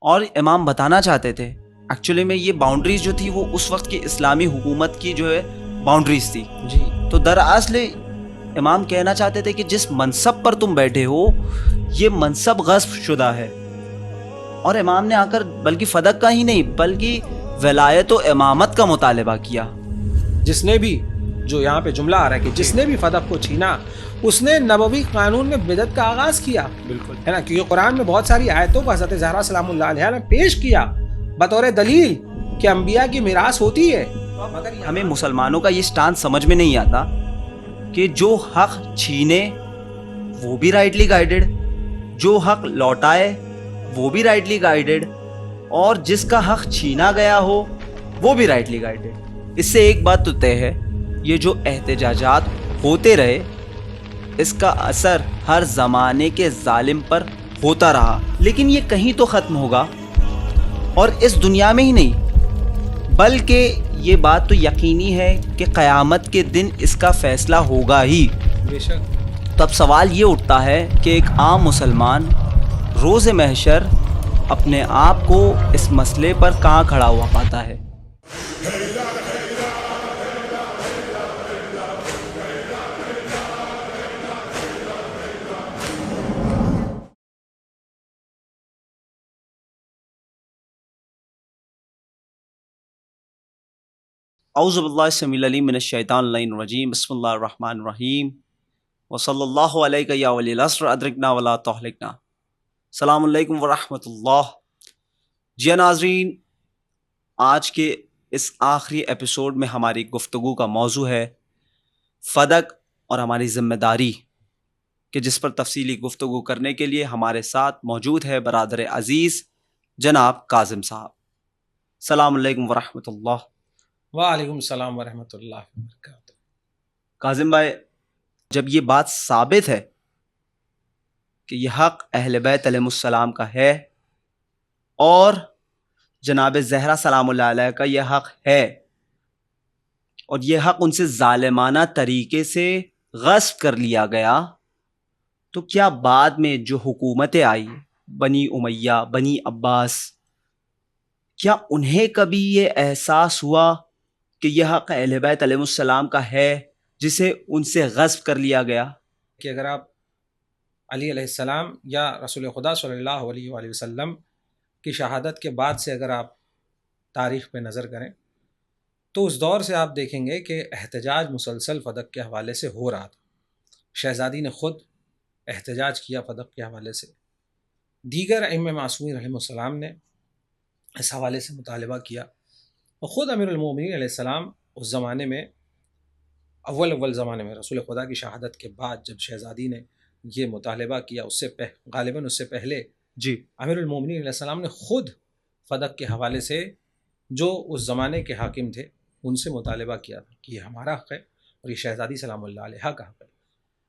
اور امام بتانا چاہتے تھے ایکچولی میں یہ باؤنڈریز جو تھی وہ اس وقت کی اسلامی حکومت کی جو ہے باؤنڈریز تھی جی تو دراصل امام کہنا چاہتے تھے کہ جس منصب پر تم بیٹھے ہو یہ منصب غصب شدہ ہے. اور امام نے آ کر بلکہ فدق کا ہی نہیں بلکہ ولایت و امامت کا مطالبہ کیا. جس نے بھی جو یہاں پہ جملہ آ رہا ہے کہ جس نے بھی فدق کو چھینا اس نے نبوی قانون میں بدعت کا آغاز کیا. بالکل ہے نا, کیونکہ قرآن میں بہت ساری آیتوں کو حضرت زہرا سلام اللہ علیہ نے پیش کیا بطور دلیل کہ انبیاء کی میراث ہوتی ہے. ہمیں مسلمانوں کا یہ سٹانس سمجھ میں نہیں آتا کہ جو حق چھینے وہ بھی رائٹلی گائیڈڈ, جو حق لوٹائے وہ بھی رائٹلی گائیڈڈ, اور جس کا حق چھینا گیا ہو وہ بھی رائٹلی گائیڈڈ. اس سے ایک بات تو طے ہے, یہ جو احتجاجات ہوتے رہے اس کا اثر ہر زمانے کے ظالم پر ہوتا رہا, لیکن یہ کہیں تو ختم ہوگا, اور اس دنیا میں ہی نہیں بلکہ یہ بات تو یقینی ہے کہ قیامت کے دن اس کا فیصلہ ہوگا ہی. بے شک. تو اب سوال یہ اٹھتا ہے کہ ایک عام مسلمان روز محشر اپنے آپ کو اس مسئلے پر کہاں کھڑا ہوا پاتا ہے؟ اعوذ باللہ السمیع العلیم من الشیطان اللعین الرجیم, بسم اللہ الرحمن الرحیم, وصلی اللہ علیہ یا ولی العصر ادرکنا ولا تہلکنا. السلام علیکم ورحمۃ اللہ. جی ناظرین, آج کے اس آخری ایپیسوڈ میں ہماری گفتگو کا موضوع ہے فدق اور ہماری ذمہ داری, کہ جس پر تفصیلی گفتگو کرنے کے لیے ہمارے ساتھ موجود ہے برادر عزیز جناب کاظم صاحب. السلام علیکم ورحمۃ اللہ. وعلیکم السلام ورحمۃ اللہ وبرکاتہ. کاظم بھائی, جب یہ بات ثابت ہے کہ یہ حق اہل بیت علیہ السلام کا ہے اور جناب زہرا سلام اللہ علیہ کا یہ حق ہے, اور یہ حق ان سے ظالمانہ طریقے سے غصب کر لیا گیا, تو کیا بعد میں جو حکومتیں آئی بنی امیہ, بنی عباس, کیا انہیں کبھی یہ احساس ہوا کہ یہ حق اہل بیت علیہ السلام کا ہے جسے ان سے غصب کر لیا گیا؟ کہ اگر آپ علی علیہ السلام یا رسول خدا صلی اللہ علیہ وآلہ وسلم کی شہادت کے بعد سے اگر آپ تاریخ پہ نظر کریں تو اس دور سے آپ دیکھیں گے کہ احتجاج مسلسل فدق کے حوالے سے ہو رہا تھا. شہزادی نے خود احتجاج کیا فدق کے حوالے سے, دیگر ائمہ معصومین رحمہ السلام نے اس حوالے سے مطالبہ کیا, اور خود امیر المومنین علیہ السلام اس زمانے میں اول زمانے میں رسول خدا کی شہادت کے بعد جب شہزادی نے یہ مطالبہ کیا اس سے غالباً اس سے پہلے جی امیر المومنین علیہ السلام نے خود فدق کے حوالے سے جو اس زمانے کے حاکم تھے ان سے مطالبہ کیا تھا کہ یہ ہمارا حق ہے اور یہ شہزادی سلام اللہ علیہ کا حق ہے.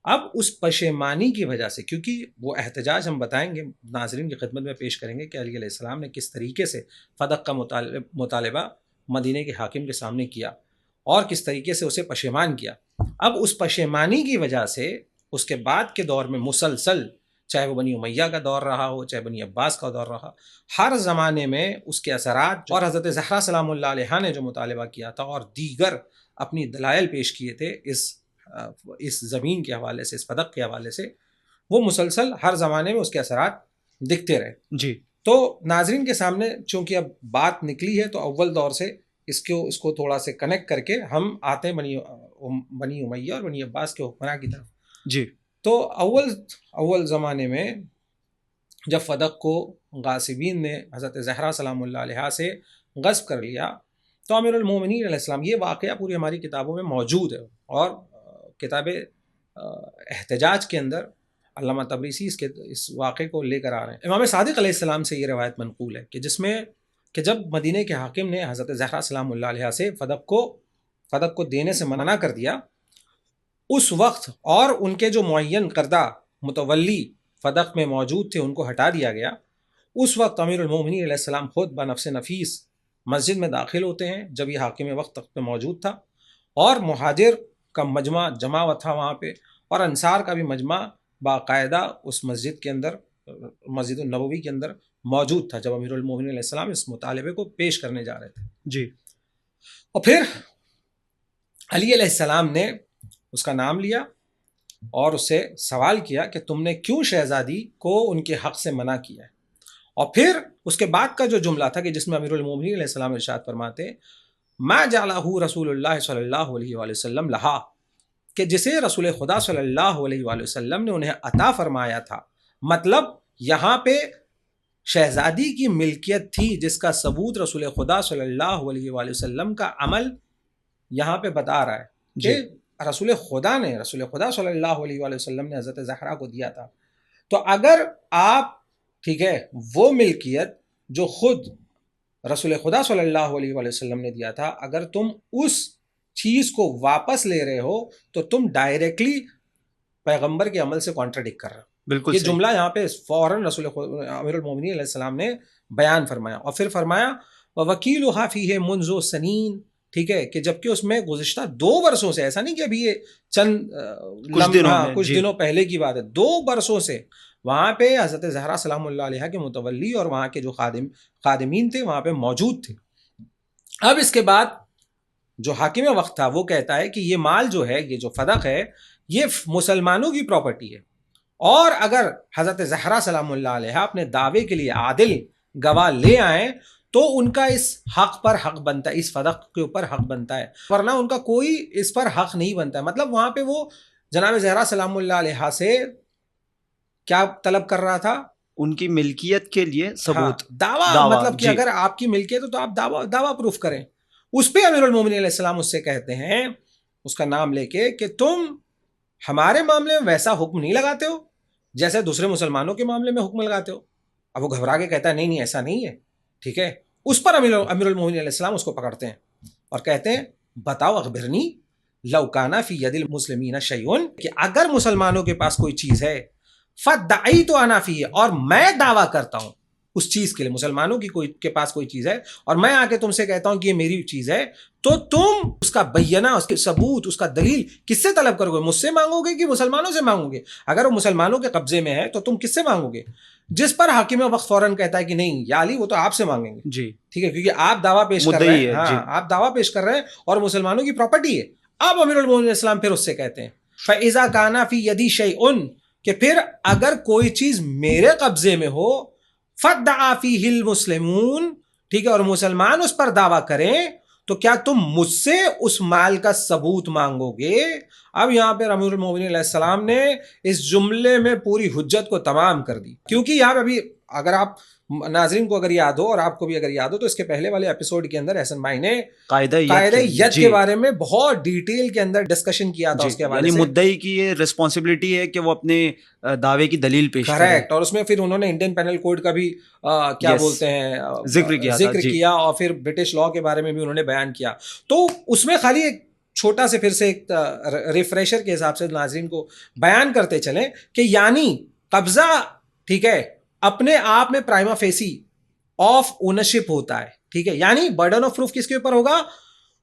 اب اس پشیمانی کی وجہ سے, کیونکہ وہ احتجاج ہم بتائیں گے, ناظرین کی خدمت میں پیش کریں گے کہ علی علیہ السلام نے کس طریقے سے فدق کا مطالبہ مدینے کے حاکم کے سامنے کیا اور کس طریقے سے اسے پشیمان کیا. اب اس پشیمانی کی وجہ سے اس کے بعد کے دور میں مسلسل, چاہے وہ بنی امیہ کا دور رہا ہو چاہے بنی عباس کا دور رہا, ہر زمانے میں اس کے اثرات, اور حضرت زہرا سلام اللہ علیہ نے جو مطالبہ کیا تھا اور دیگر اپنی دلائل پیش کیے تھے اس زمین کے حوالے سے, اس فدق کے حوالے سے, وہ مسلسل ہر زمانے میں اس کے اثرات دکھتے رہے. جی تو ناظرین کے سامنے چونکہ اب بات نکلی ہے تو اول دور سے اس کو تھوڑا سے کنیکٹ کر کے ہم آتے ہیں بنی امیہ اور بنی عباس کے حکمراں کی طرف. جی تو اول زمانے میں جب فدق کو غاصبین نے حضرت زہرا سلام اللہ علیہ سے غصب کر لیا تو امیر المومنین علیہ السلام, یہ واقعہ پوری ہماری کتابوں میں موجود ہے اور کتاب احتجاج کے اندر علامہ تبریسی اس واقعے کو لے کر آ رہے ہیں. امام صادق علیہ السلام سے یہ روایت منقول ہے کہ جس میں کہ جب مدینے کے حاکم نے حضرت زہرا سلام اللہ علیہ سے فدق کو دینے سے منع کر دیا, اس وقت اور ان کے جو معین کردہ متولی فدق میں موجود تھے ان کو ہٹا دیا گیا. اس وقت امیر المومنین علیہ السلام خود بنفس نفیس مسجد میں داخل ہوتے ہیں جب یہ حاکم وقت تخت پہ موجود تھا, اور مہاجر کا مجمع جمع ہوا تھا وہاں پہ, اور انصار کا بھی مجمع باقاعدہ اس مسجد کے اندر, مسجد النبوی کے اندر موجود تھا جب امیر المومنین علیہ السلام اس مطالبے کو پیش کرنے جا رہے تھے. جی. اور پھر علی علیہ السلام نے اس کا نام لیا اور اس سے سوال کیا کہ تم نے کیوں شہزادی کو ان کے حق سے منع کیا ہے. اور پھر اس کے بعد کا جو جملہ تھا کہ جس میں امیر المومنین علیہ السلام ارشاد فرماتے ما جعلہ رسول اللہ صلی اللہ علیہ وآلہ وسلم لہا، کہ جسے رسول خدا صلی اللہ علیہ وآلہ وسلم نے انہیں عطا فرمایا تھا. مطلب یہاں پہ شہزادی کی ملکیت تھی جس کا ثبوت رسول خدا صلی اللہ علیہ وآلہ وسلم کا عمل یہاں پہ بتا رہا ہے کہ رسول خدا صلی اللہ علیہ وآلہ وسلم نے حضرت زہرا کو دیا تھا. تو اگر آپ ٹھیک ہے وہ ملکیت جو خود رسول خدا صلی اللہ علیہ وآلہ وسلم نے دیا تھا، اگر تم اس چیز کو واپس لے رہے ہو تو تم ڈائریکٹلی پیغمبر کے عمل سے کانٹراڈکٹ کر رہے ہو. بالکل یہ جملہ یہاں پہ فوراً امیر المومنین علیہ السلام نے بیان فرمایا. اور پھر فرمایا وَوَكِيلُهَا فِيهِ مُنْذُ سَنِينَ، ٹھیک ہے کہ جبکہ اس میں گزشتہ 2 برسوں سے، ایسا نہیں کہ ابھی یہ چند کچھ دنوں پہلے کی بات ہے، 2 برسوں سے وہاں پہ حضرت زہرا سلام اللہ علیہ کے متولی اور وہاں کے جو خادمین تھے وہاں پہ موجود تھے. اب اس کے بعد جو حاکم وقت تھا وہ کہتا ہے کہ یہ مال جو ہے، یہ جو فدق ہے، یہ مسلمانوں کی پراپرٹی ہے، اور اگر حضرت زہرا سلام اللہ علیہ اپنے دعوے کے لیے عادل گواہ لے آئیں تو ان کا اس حق پر حق بنتا ہے، اس فدق کے اوپر حق بنتا ہے، ورنہ ان کا کوئی اس پر حق نہیں بنتا ہے. مطلب وہاں پہ وہ جناب زہرا سلام اللہ علیہ سے کیا طلب کر رہا تھا؟ ان کی ملکیت کے لیے ثبوت، دعویٰ. مطلب کہ اگر آپ کی ملکیت ہے تو آپ دعویٰ پروف کریں. اس پہ امیر المومنین علیہ السلام اس سے کہتے ہیں، اس کا نام لے کے، کہ تم ہمارے معاملے میں ویسا حکم نہیں لگاتے ہو جیسے دوسرے مسلمانوں کے معاملے میں حکم لگاتے ہو. اب وہ گھبرا کے کہتا ہے نہیں ایسا نہیں ہے. ٹھیک ہے، اس پر امیر المومنین علیہ السلام اس کو پکڑتے ہیں اور کہتے ہیں بتاؤ اخبرنی لو کان فی ید المسلمین شیء، کہ اگر مسلمانوں کے پاس کوئی چیز ہے فدعیت انا فیہ، اور میں دعویٰ کرتا ہوں اس چیز کے لیے، مسلمانوں کی کے پاس کوئی چیز ہے اور میں آ کے تم سے کہتا ہوں کہ یہ میری چیز ہے، تو تم اس کا بیانہ، اس کے ثبوت، اس کا دلیل کس سے طلب کرو گے؟ مجھ سے مانگو گے کہ مسلمانوں سے مانگو گے؟ اگر وہ مسلمانوں کے قبضے میں ہے تو تم کس سے مانگو گے؟ جس پر حاکم وقت فوراً کہتا ہے کہ نہیں یا علی، وہ تو آپ سے مانگیں گے. جی ٹھیک ہے، کیونکہ آپ دعویٰ پیش کر رہے ہیں. ہاں آپ دعویٰ پیش کر رہے ہیں اور مسلمانوں کی پراپرٹی ہے. اب امیر المومنین علیہ السلام پھر اس سے کہتے ہیں فَإِذَا كَانَ فِي يَدِي شَيْءٌ، کہ پھر اگر کوئی چیز میرے قبضے میں ہو فَادَّعَا فِيهِ الْمُسْلِمُونَ، ٹھیک ہے، اور مسلمان اس پر دعویٰ کریں تو کیا تم مجھ سے اس مال کا ثبوت مانگو گے؟ اب یہاں پہ امیر المومنین علیہ السلام نے اس جملے میں پوری حجت کو تمام کر دی. کیونکہ یہاں پہ ابھی اگر آپ ناظرین کو اگر یاد ہو اور آپ کو بھی اگر یاد ہو تو اس کے پہلے والے ایپیسوڈ کے اندر احسن بھائی نے قاعدہ ید کے بارے میں بہت ڈیٹیل کے اندر ڈسکشن کیا تھا. اس کے حوالے سے مدعی کی یہ رسپانسبلٹی ہے کہ وہ اپنے دعوے کی دلیل پیش کرے. کریکٹ. اور اس میں پھر انہوں نے انڈین پینل کوڈ کا بھی کیا بولتے ہیں ذکر کیا اور پھر برٹش لاء کے بارے میں بھی انہوں نے بیان کیا. تو اس میں خالی ایک چھوٹا سے پھر سے ایک ریفریشر کے حساب سے ناظرین کو بیان کرتے چلیں کہ یعنی قبضہ، ٹھیک ہے، اپنے آپ میں پرائما فیسی آف اونرشپ ہوتا ہے. ٹھیک ہے، یعنی برڈن آف پروف کس کے اوپر ہوگا؟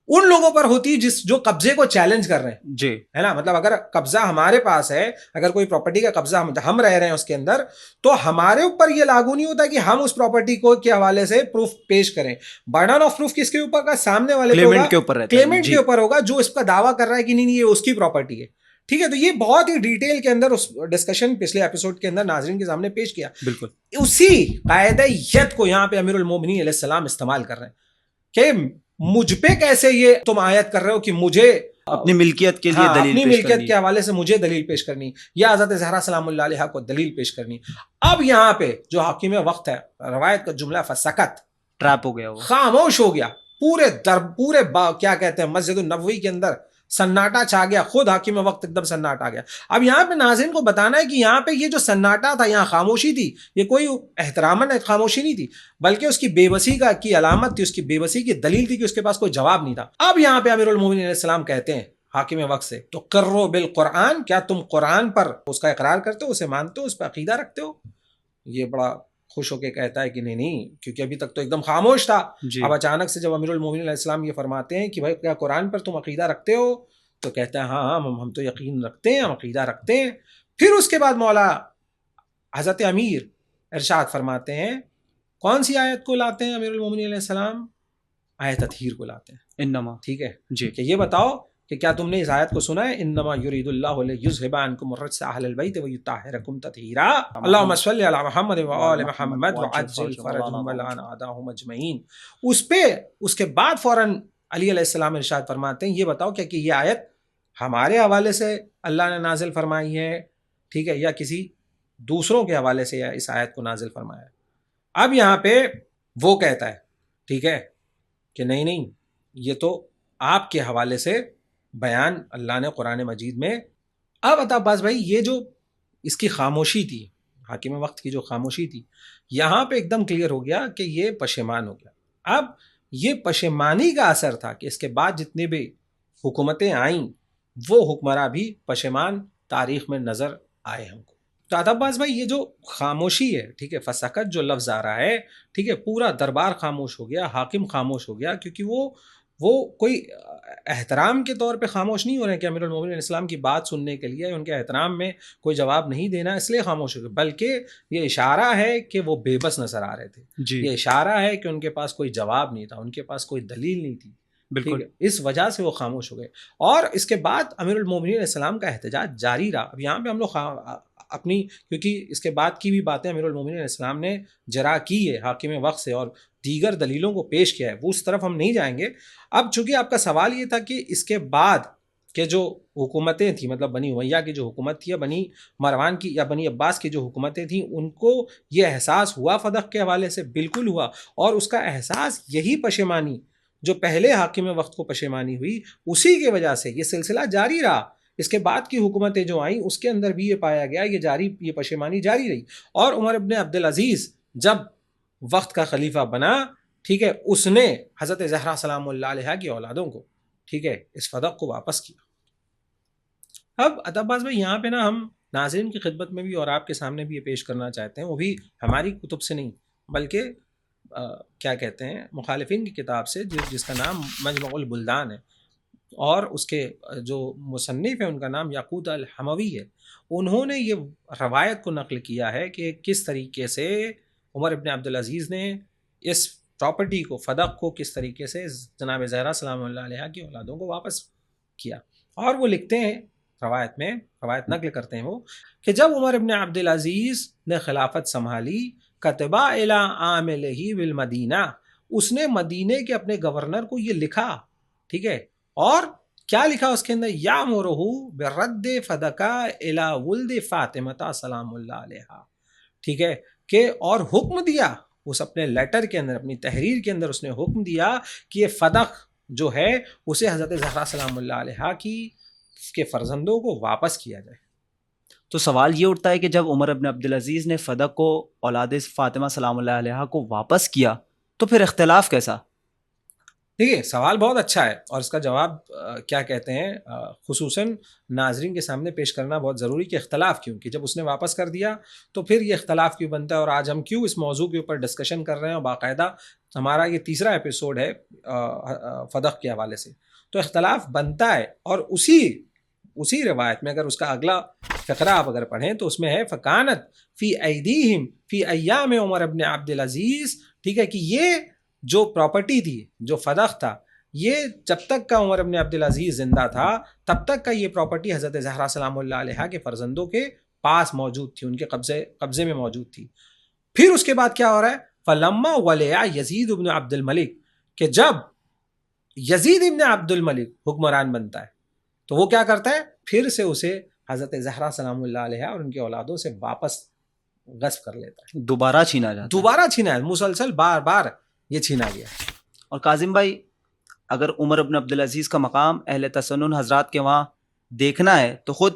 ان لوگوں پر ہوتی ہے جو قبضے کو چیلنج کر رہے ہیں. جی ہے نا. مطلب اگر قبضہ ہمارے پاس ہے، اگر کوئی پراپرٹی کا قبضہ ہم رہ رہے ہیں اس کے اندر، تو ہمارے اوپر یہ لاگو نہیں ہوتا کہ ہم اس پراپرٹی کو کے حوالے سے پروف پیش کریں. برڈن آف پروف کس کے اوپر کا؟ سامنے والے کلیمنٹ کے اوپر، کلیمنٹ کے اوپر ہوگا جو اس کا دعویٰ کر رہا ہے کہ نہیں یہ اس کی پراپرٹی ہے. ٹھیک ہے، تو یہ بہت ہی ڈیٹیل کے اندر اس ڈسکشن پچھلے ایپیسوڈ کے اندر ناظرین کے سامنے پیش کیا. بالکل اسی قاعدہ ید کو یہاں پہ امیر المومنین علیہ السلام استعمال کر رہے ہیں کہ مجھ پہ کیسے یہ تم آیت کر رہے ہو کہ مجھے اپنی ملکیت کے لیے دلیل، اپنی ملکیت کے حوالے سے مجھے دلیل پیش کرنی یا حضرت زہرا سلام اللہ علیہ کو دلیل پیش کرنی. اب یہاں پہ جو حاکم وقت ہے، روایت کا جملہ فسکت، ٹریپ ہو گیا، وہ خاموش ہو گیا. پورے کیا کہتے ہیں مسجد النبوی کے اندر سناٹا چھا گیا. خود حاکم وقت ایک دم سناٹا آ گیا. اب یہاں پہ ناظرین کو بتانا ہے کہ یہاں پہ یہ جو سناٹا تھا، یہاں خاموشی تھی، یہ کوئی احتراماً خاموشی نہیں تھی، بلکہ اس کی بے بسی کی علامت تھی، اس کی بے بسی کی دلیل تھی کہ اس کے پاس کوئی جواب نہیں تھا. اب یہاں پہ امیر المومنین علیہ السلام کہتے ہیں حاکم وقت سے تو کرو بالقرآن، کیا تم قرآن پر اس کا اقرار کرتے ہو، اسے مانتے ہو، اس پہ عقیدہ رکھتے ہو؟ یہ بڑا خوش ہو کے کہتا ہے کہ نہیں، کیونکہ ابھی تک تو ایک دم خاموش تھا. اب اچانک سے جب امیر المومنین علیہ السلام یہ فرماتے ہیں کہ بھائی کیا قرآن پر تم عقیدہ رکھتے ہو، تو کہتا ہے ہاں ہم تو یقین رکھتے ہیں، ہم عقیدہ رکھتے ہیں. پھر اس کے بعد مولا حضرت امیر ارشاد فرماتے ہیں کون سی آیت کو لاتے ہیں امیر المومنین علیہ السلام؟ آیت تطہیر کو لاتے ہیں. انما. ٹھیک ہے جی. کہ یہ بتاؤ کہ کیا تم نے اس آیت کو سنا ہے؟ انما یرید اللہ لیذھب عنکم الرجس اہل البیت ویطہرکم تطہیرا. اللہم صل علی محمد وآل محمد وعجل فرجهم ولعن اعداءهم اجمعین. اس پہ اس کے بعد فوراً علی علیہ السلام ارشاد فرماتے ہیں یہ بتاؤ کہ یہ آیت ہمارے حوالے سے اللہ نے نازل فرمائی ہے، ٹھیک ہے، یا کسی دوسروں کے حوالے سے یا اس آیت کو نازل فرمایا ہے. اب یہاں پہ وہ کہتا ہے ٹھیک ہے کہ نہیں یہ تو آپ کے حوالے سے بیان اللہ نے قرآن مجید میں. اب عطا عباس بھائی یہ جو اس کی خاموشی تھی، حاکم وقت کی جو خاموشی تھی، یہاں پہ ایک دم کلیئر ہو گیا کہ یہ پشیمان ہو گیا. اب یہ پشیمانی کا اثر تھا کہ اس کے بعد جتنی بھی حکومتیں آئیں وہ حکمراں بھی پشیمان تاریخ میں نظر آئے ہم کو. تو عطا عباس بھائی یہ جو خاموشی ہے، ٹھیک ہے، فسکت جو لفظ آ رہا ہے، ٹھیک ہے، پورا دربار خاموش ہو گیا، حاکم خاموش ہو گیا، کیونکہ وہ کوئی احترام کے طور پہ خاموش نہیں ہو رہے ہیں کہ امیر المومنین علیہ السلام کی بات سننے کے لیے ان کے احترام میں کوئی جواب نہیں دینا اس لیے خاموش ہو گئے، بلکہ یہ اشارہ ہے کہ وہ بے بس نظر آ رہے تھے. جی. یہ اشارہ ہے کہ ان کے پاس کوئی جواب نہیں تھا، ان کے پاس کوئی دلیل نہیں تھی. بالکل. اس وجہ سے وہ خاموش ہو گئے. اور اس کے بعد امیر المومنین علیہ السلام کا احتجاج جاری رہا. اب یہاں پہ ہم لوگ اپنی، کیونکہ اس کے بعد کی بھی باتیں امیر المومنین علیہ السلام نے جرا کی ہے حاکم وقت سے اور دیگر دلیلوں کو پیش کیا ہے، وہ اس طرف ہم نہیں جائیں گے. اب چونکہ آپ کا سوال یہ تھا کہ اس کے بعد کہ جو حکومتیں تھیں، مطلب بنی امیہ کی جو حکومت تھی یا بنی مروان کی یا بنی عباس کی جو حکومتیں تھیں، ان کو یہ احساس ہوا فدق کے حوالے سے؟ بالکل ہوا. اور اس کا احساس یہی پشیمانی جو پہلے حاکم وقت کو پشیمانی ہوئی، اسی کی وجہ سے یہ سلسلہ جاری رہا. اس کے بعد کی حکومتیں جو آئیں اس کے اندر بھی یہ پایا گیا یہ پشیمانی جاری رہی. اور عمر ابن عبدالعزیز جب وقت کا خلیفہ بنا، ٹھیک ہے، اس نے حضرت زہرا سلام اللہ علیہا کی اولادوں کو، ٹھیک ہے، اس فدق کو واپس کیا. اب عطا عباس بھائی یہاں پہ نا ہم ناظرین کی خدمت میں بھی اور آپ کے سامنے بھی یہ پیش کرنا چاہتے ہیں، وہ بھی ہماری کتب سے نہیں بلکہ کیا کہتے ہیں مخالفین کی کتاب سے، جس کا نام مجمع البلدان ہے، اور اس کے جو مصنف ہے ان کا نام یاقوت الحموی ہے. انہوں نے یہ روایت کو نقل کیا ہے کہ کس طریقے سے عمر ابن عبدالعزیز نے اس پراپرٹی کو، فدق کو، کس طریقے سے جناب زہرا سلام اللہ علیہ کی اولادوں کو واپس کیا. اور وہ لکھتے ہیں روایت نقل کرتے ہیں وہ کہ جب عمر ابن عبدالعزیز نے خلافت سنبھالی، کتبا الی عاملہ بالمدینہ، اس نے مدینے کے اپنے گورنر کو یہ لکھا، ٹھیک ہے، اور کیا لکھا اس کے اندر؟ یامرہ برد فدقہ الی ولد فاطمہ سلام اللہ علیہا، ٹھیک ہے، کہ اور حکم دیا اس اپنے لیٹر کے اندر، اپنی تحریر کے اندر اس نے حکم دیا کہ یہ فدق جو ہے اسے حضرت زہرا سلام اللہ علیہا کے فرزندوں کو واپس کیا جائے. تو سوال یہ اٹھتا ہے کہ جب عمر ابن عبدالعزیز نے فدق کو اولاد فاطمہ سلام اللہ علیہا کو واپس کیا تو پھر اختلاف کیسا؟ دیکھیے سوال بہت اچھا ہے اور اس کا جواب کیا کہتے ہیں خصوصاً ناظرین کے سامنے پیش کرنا بہت ضروری کہ اختلاف کیوں، کہ جب اس نے واپس کر دیا تو پھر یہ اختلاف کیوں بنتا ہے، اور آج ہم کیوں اس موضوع کے اوپر ڈسکشن کر رہے ہیں، اور باقاعدہ ہمارا یہ تیسرا ایپیسوڈ ہے فدق کے حوالے سے. تو اختلاف بنتا ہے، اور اسی روایت میں اگر اس کا اگلا فقرہ آپ اگر پڑھیں تو اس میں ہے فکانت فی ایدیہم فی ایام عمر ابن عبدالعزیز، ٹھیک ہے، کہ یہ جو پراپرٹی تھی، جو فدق تھا، یہ جب تک کا عمر ابن عبدالعزیز زندہ تھا تب تک کا یہ پراپرٹی حضرت زہرا سلام اللہ علیہا کے فرزندوں کے پاس موجود تھی، ان کے قبضے میں موجود تھی. پھر اس کے بعد کیا ہو رہا ہے؟ فلما ولیا یزید ابن عبد الملک، کہ جب یزید ابن عبد الملک حکمران بنتا ہے تو وہ کیا کرتا ہے؟ پھر سے اسے حضرت زہرا سلام اللہ علیہا اور ان کے اولادوں سے واپس غصب کر لیتا ہے، دوبارہ چھینا ہے، مسلسل بار بار یہ چھینا گیا. اور کاظم بھائی اگر عمر ابن عبدالعزیز کا مقام اہل تسنن حضرات کے وہاں دیکھنا ہے تو خود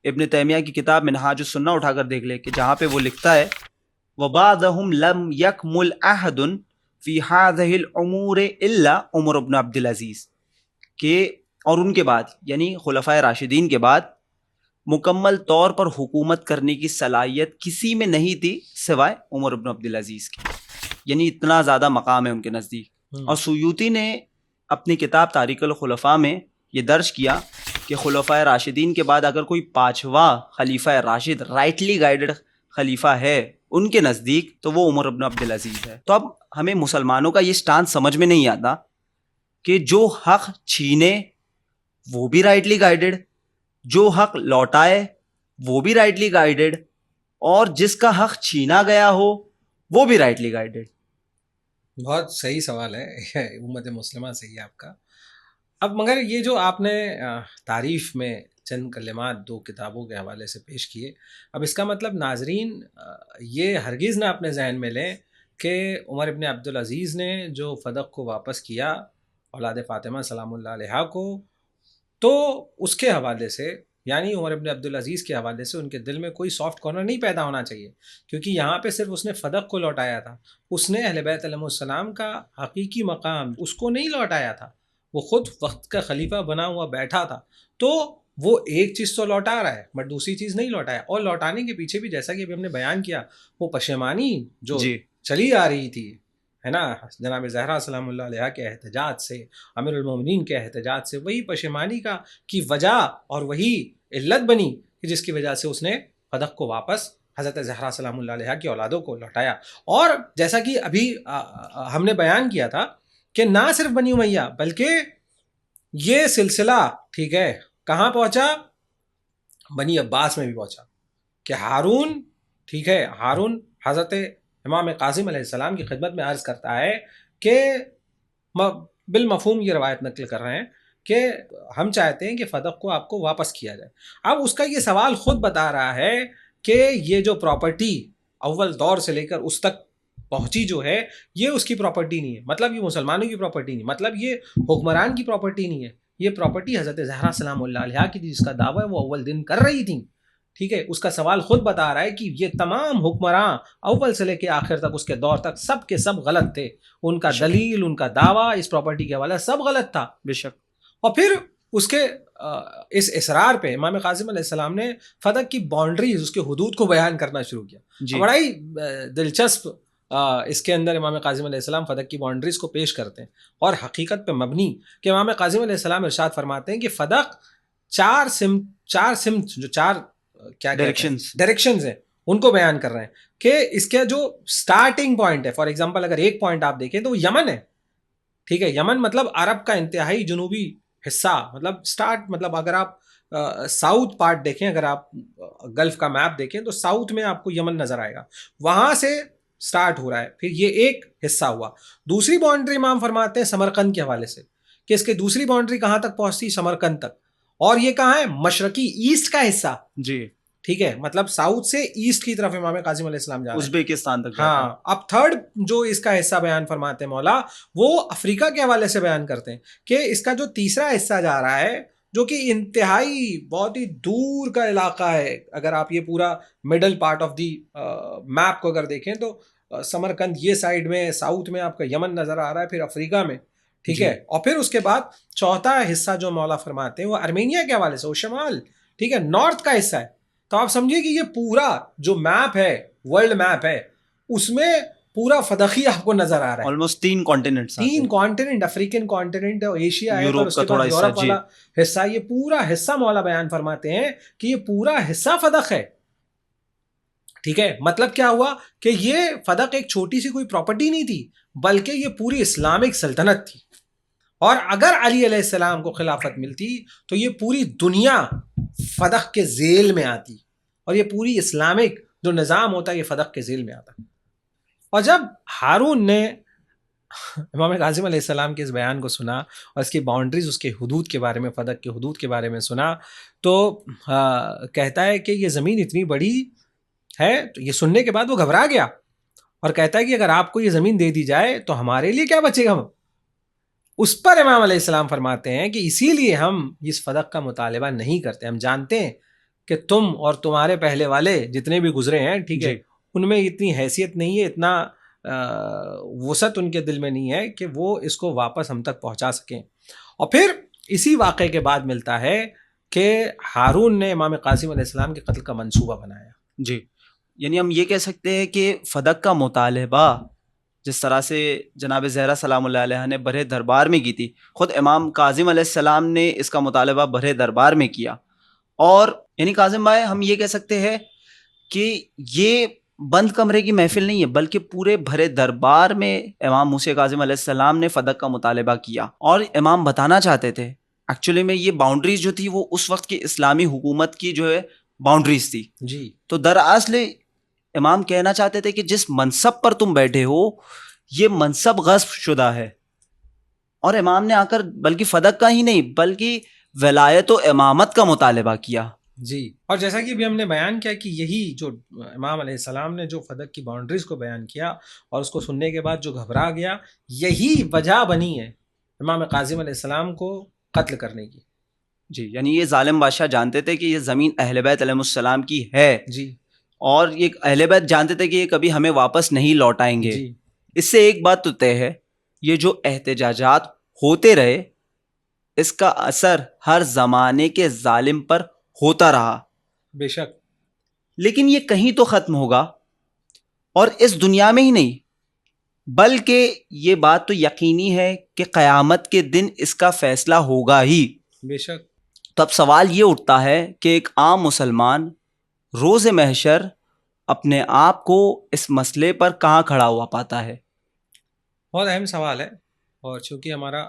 ابن تیمیہ کی کتاب منہاج السنہ اٹھا کر دیکھ لے کہ جہاں پہ وہ لکھتا ہے وَبَعْضَهُمْ لَمْ يَكْمُلْ أَحَدٌ فِي هَذِهِ الْأُمُورِ إِلَّا عمر ابن عبدالعزیز، کہ اور ان کے بعد یعنی خلفائے راشدین کے بعد مکمل طور پر حکومت کرنے کی صلاحیت کسی میں نہیں تھی سوائے عمر ابن عبدالعزیز کی، یعنی اتنا زیادہ مقام ہے ان کے نزدیک. اور سیوطی نے اپنی کتاب تاریخ الخلفاء میں یہ درج کیا کہ خلفائے راشدین کے بعد اگر کوئی پانچواں خلیفہ راشد رائٹلی گائیڈڈ خلیفہ ہے ان کے نزدیک تو وہ عمر بن عبدالعزیز ہے. تو اب ہمیں مسلمانوں کا یہ سٹانس سمجھ میں نہیں آتا کہ جو حق چھینے وہ بھی رائٹلی گائیڈڈ، جو حق لوٹائے وہ بھی رائٹلی گائیڈڈ، اور جس کا حق چھینا گیا ہو وہ بھی رائٹلی گائیڈڈ. بہت صحیح سوال ہے امت مسلمہ سے ہی آپ کا. اب مگر یہ جو آپ نے تعریف میں چند کلمات دو کتابوں کے حوالے سے پیش کیے، اب اس کا مطلب ناظرین یہ ہرگز نہ اپنے ذہن میں لیں کہ عمر ابن عبدالعزیز نے جو فدق کو واپس کیا اولاد فاطمہ سلام اللہ علیہا کو، تو اس کے حوالے سے یعنی عمر ابن عبدالعزیز کے حوالے سے ان کے دل میں کوئی سافٹ کارنر نہیں پیدا ہونا چاہیے، کیونکہ یہاں پہ صرف اس نے فدق کو لوٹایا تھا، اس نے اہل بیت علیہ السلام کا حقیقی مقام اس کو نہیں لوٹایا تھا. وہ خود وقت کا خلیفہ بنا ہوا بیٹھا تھا، تو وہ ایک چیز تو لوٹا رہا ہے بٹ دوسری چیز نہیں لوٹایا. اور لوٹانے کے پیچھے بھی جیسا کہ ابھی ہم نے بیان کیا، وہ پشیمانی جو چلی آ رہی تھی ہے نا جناب زہرا سلام اللہ علیہ کے احتجاج سے، امیر المومنین کے احتجاج سے، وہی پشیمانی کی وجہ اور وہی علت بنی کہ جس کی وجہ سے اس نے فدق کو واپس حضرت زہرا سلام اللہ علیہ کی اولادوں کو لوٹایا. اور جیسا کہ ابھی ہم نے بیان کیا تھا کہ نہ صرف بنی امیہ بلکہ یہ سلسلہ ٹھیک ہے کہاں پہنچا، بنی عباس میں بھی پہنچا کہ ہارون ٹھیک ہے، ہارون حضرت امام قاسم علیہ السلام کی خدمت میں عرض کرتا ہے کہ بالمفہوم یہ روایت نقل کر رہے ہیں کہ ہم چاہتے ہیں کہ فدق کو آپ کو واپس کیا جائے. اب اس کا یہ سوال خود بتا رہا ہے کہ یہ جو پراپرٹی اول دور سے لے کر اس تک پہنچی جو ہے یہ اس کی پراپرٹی نہیں ہے، مطلب یہ مسلمانوں کی پراپرٹی نہیں، مطلب یہ حکمران کی پراپرٹی نہیں ہے، یہ پراپرٹی حضرت زہرا سلام اللہ علیہ کی جس کا دعویٰ ہے وہ اول دن کر رہی تھیں. ٹھیک ہے، اس کا سوال خود بتا رہا ہے کہ یہ تمام حکمراں اول سے لے کے آخر تک اس کے دور تک سب کے سب غلط تھے، ان کا دلیل ان کا دعویٰ اس پراپرٹی کے حوالے سب غلط تھا بے شک. اور پھر اس کے اس اصرار پہ امام قاسم علیہ السلام نے فدق کی باؤنڈریز اس کے حدود کو بیان کرنا شروع کیا. بڑا ہی دلچسپ اس کے اندر امام قاسم علیہ السلام فدق کی باؤنڈریز کو پیش کرتے ہیں اور حقیقت پہ مبنی کہ امام قاسم علیہ السلام ارشاد فرماتے ہیں کہ فدق چار سمت جو چار کیا ڈائریکشنز ہیں ان کو بیان کر رہے ہیں کہ اس کا جو سٹارٹنگ پوائنٹ ہے، فار ایگزامپل اگر ایک پوائنٹ آپ دیکھیں تو وہ یمن ہے. ٹھیک ہے، یمن مطلب عرب کا انتہائی جنوبی حصہ، مطلب سٹارٹ مطلب اگر آپ ساؤتھ پارٹ دیکھیں، اگر آپ گلف کا میپ دیکھیں تو ساؤتھ میں آپ کو یمن نظر آئے گا، وہاں سے سٹارٹ ہو رہا ہے. پھر یہ ایک حصہ ہوا. دوسری باؤنڈری امام فرماتے ہیں سمرقند کے حوالے سے کہ اس کے دوسری باؤنڈری کہاں تک پہنچتی، سمرقند تک، اور یہ کہاں ہے، مشرقی ایسٹ کا حصہ. جی ٹھیک ہے، مطلب ساؤتھ سے ایسٹ کی طرف امام قاسم علیہ السلام جا رہے ہیں، ازبیکستان تک. ہاں. اب تھرڈ جو اس کا حصہ بیان فرماتے ہیں مولا، وہ افریقہ کے حوالے سے بیان کرتے ہیں کہ اس کا جو تیسرا حصہ جا رہا ہے جو کہ انتہائی بہت ہی دور کا علاقہ ہے. اگر آپ یہ پورا middle part of the map کو اگر دیکھیں تو سمرقند یہ سائیڈ میں، ساؤتھ میں آپ کا یمن نظر آ رہا ہے، پھر افریقہ میں. ٹھیک ہے، اور پھر اس کے بعد چوتھا حصہ جو مولا فرماتے ہیں وہ ارمینیا کے حوالے سے، وہ شمال ٹھیک ہے نارتھ کا حصہ ہے. تو آپ سمجھیے کہ یہ پورا جو میپ ہے، ورلڈ میپ ہے، اس میں پورا فدقی آپ کو نظر آ رہا ہے. آلموسٹ تین کانٹیننٹ، افریقن کانٹیننٹ اور ایشیا ہے، اور اس کے بعد یورپ والا حصہ. یہ پورا حصہ مولا بیان فرماتے ہیں کہ یہ پورا حصہ فدق ہے. ٹھیک ہے، مطلب کیا ہوا کہ یہ فدق ایک چھوٹی سی کوئی پراپرٹی نہیں تھی بلکہ یہ پوری اسلامک سلطنت تھی. اور اگر علی علیہ السلام کو خلافت ملتی تو یہ پوری دنیا فدق کے ذیل میں آتی، اور یہ پوری اسلامک جو نظام ہوتا ہے یہ فدق کے ذیل میں آتا. اور جب ہارون نے امام قاسم علیہ السلام کے اس بیان کو سنا اور اس کی باؤنڈریز، اس کے حدود کے بارے میں، فدق کے حدود کے بارے میں سنا، تو کہتا ہے کہ یہ زمین اتنی بڑی ہے. تو یہ سننے کے بعد وہ گھبرا گیا اور کہتا ہے کہ اگر آپ کو یہ زمین دے دی جائے تو ہمارے لیے کیا بچے گا. اس پر امام علیہ السلام فرماتے ہیں کہ اسی لیے ہم اس فدق کا مطالبہ نہیں کرتے. ہم جانتے ہیں کہ تم اور تمہارے پہلے والے جتنے بھی گزرے ہیں ٹھیک ہے ان میں اتنی حیثیت نہیں ہے، اتنا وسعت ان کے دل میں نہیں ہے کہ وہ اس کو واپس ہم تک پہنچا سکیں. اور پھر اسی واقعے کے بعد ملتا ہے کہ ہارون نے امام قاسم علیہ السلام کے قتل کا منصوبہ بنایا. جی، یعنی ہم یہ کہہ سکتے ہیں کہ فدق کا مطالبہ جس طرح سے جناب زہرا سلام اللہ علیہ نے برے دربار میں کی تھی، خود امام کاظم علیہ السلام نے اس کا مطالبہ برے دربار میں کیا. اور یعنی کاظم بھائی ہم یہ کہہ سکتے ہیں کہ یہ بند کمرے کی محفل نہیں ہے، بلکہ پورے بھرے دربار میں امام موسیٰ کاظم علیہ السلام نے فدق کا مطالبہ کیا، اور امام بتانا چاہتے تھے ایکچولی میں یہ باؤنڈریز جو تھی وہ اس وقت کی اسلامی حکومت کی جو ہے باؤنڈریز تھی جی تو دراصل امام کہنا چاہتے تھے کہ جس منصب پر تم بیٹھے ہو یہ منصب غصب شدہ ہے، اور امام نے آ کر بلکہ فدق کا ہی نہیں بلکہ ولایت و امامت کا مطالبہ کیا. جی، اور جیسا کہ ابھی ہم نے بیان کیا کہ یہی جو امام علیہ السلام نے جو فدق کی باؤنڈریز کو بیان کیا اور اس کو سننے کے بعد جو گھبرا گیا، یہی وجہ بنی ہے امام کاظم علیہ السلام کو قتل کرنے کی. جی، یعنی یہ ظالم بادشاہ جانتے تھے کہ یہ زمین اہل بیت علیہ السلام کی ہے، جی اور یہ اہل بیت جانتے تھے کہ یہ کبھی ہمیں واپس نہیں لوٹائیں گے. جی اس سے ایک بات تو طے ہے، یہ جو احتجاجات ہوتے رہے اس کا اثر ہر زمانے کے ظالم پر ہوتا رہا، بے شک. لیکن یہ کہیں تو ختم ہوگا، اور اس دنیا میں ہی نہیں بلکہ یہ بات تو یقینی ہے کہ قیامت کے دن اس کا فیصلہ ہوگا ہی. بے شک. تو اب سوال یہ اٹھتا ہے کہ ایک عام مسلمان روز محشر اپنے آپ کو اس مسئلے پر کہاں کھڑا ہوا پاتا ہے؟ بہت اہم سوال ہے، اور چونکہ ہمارا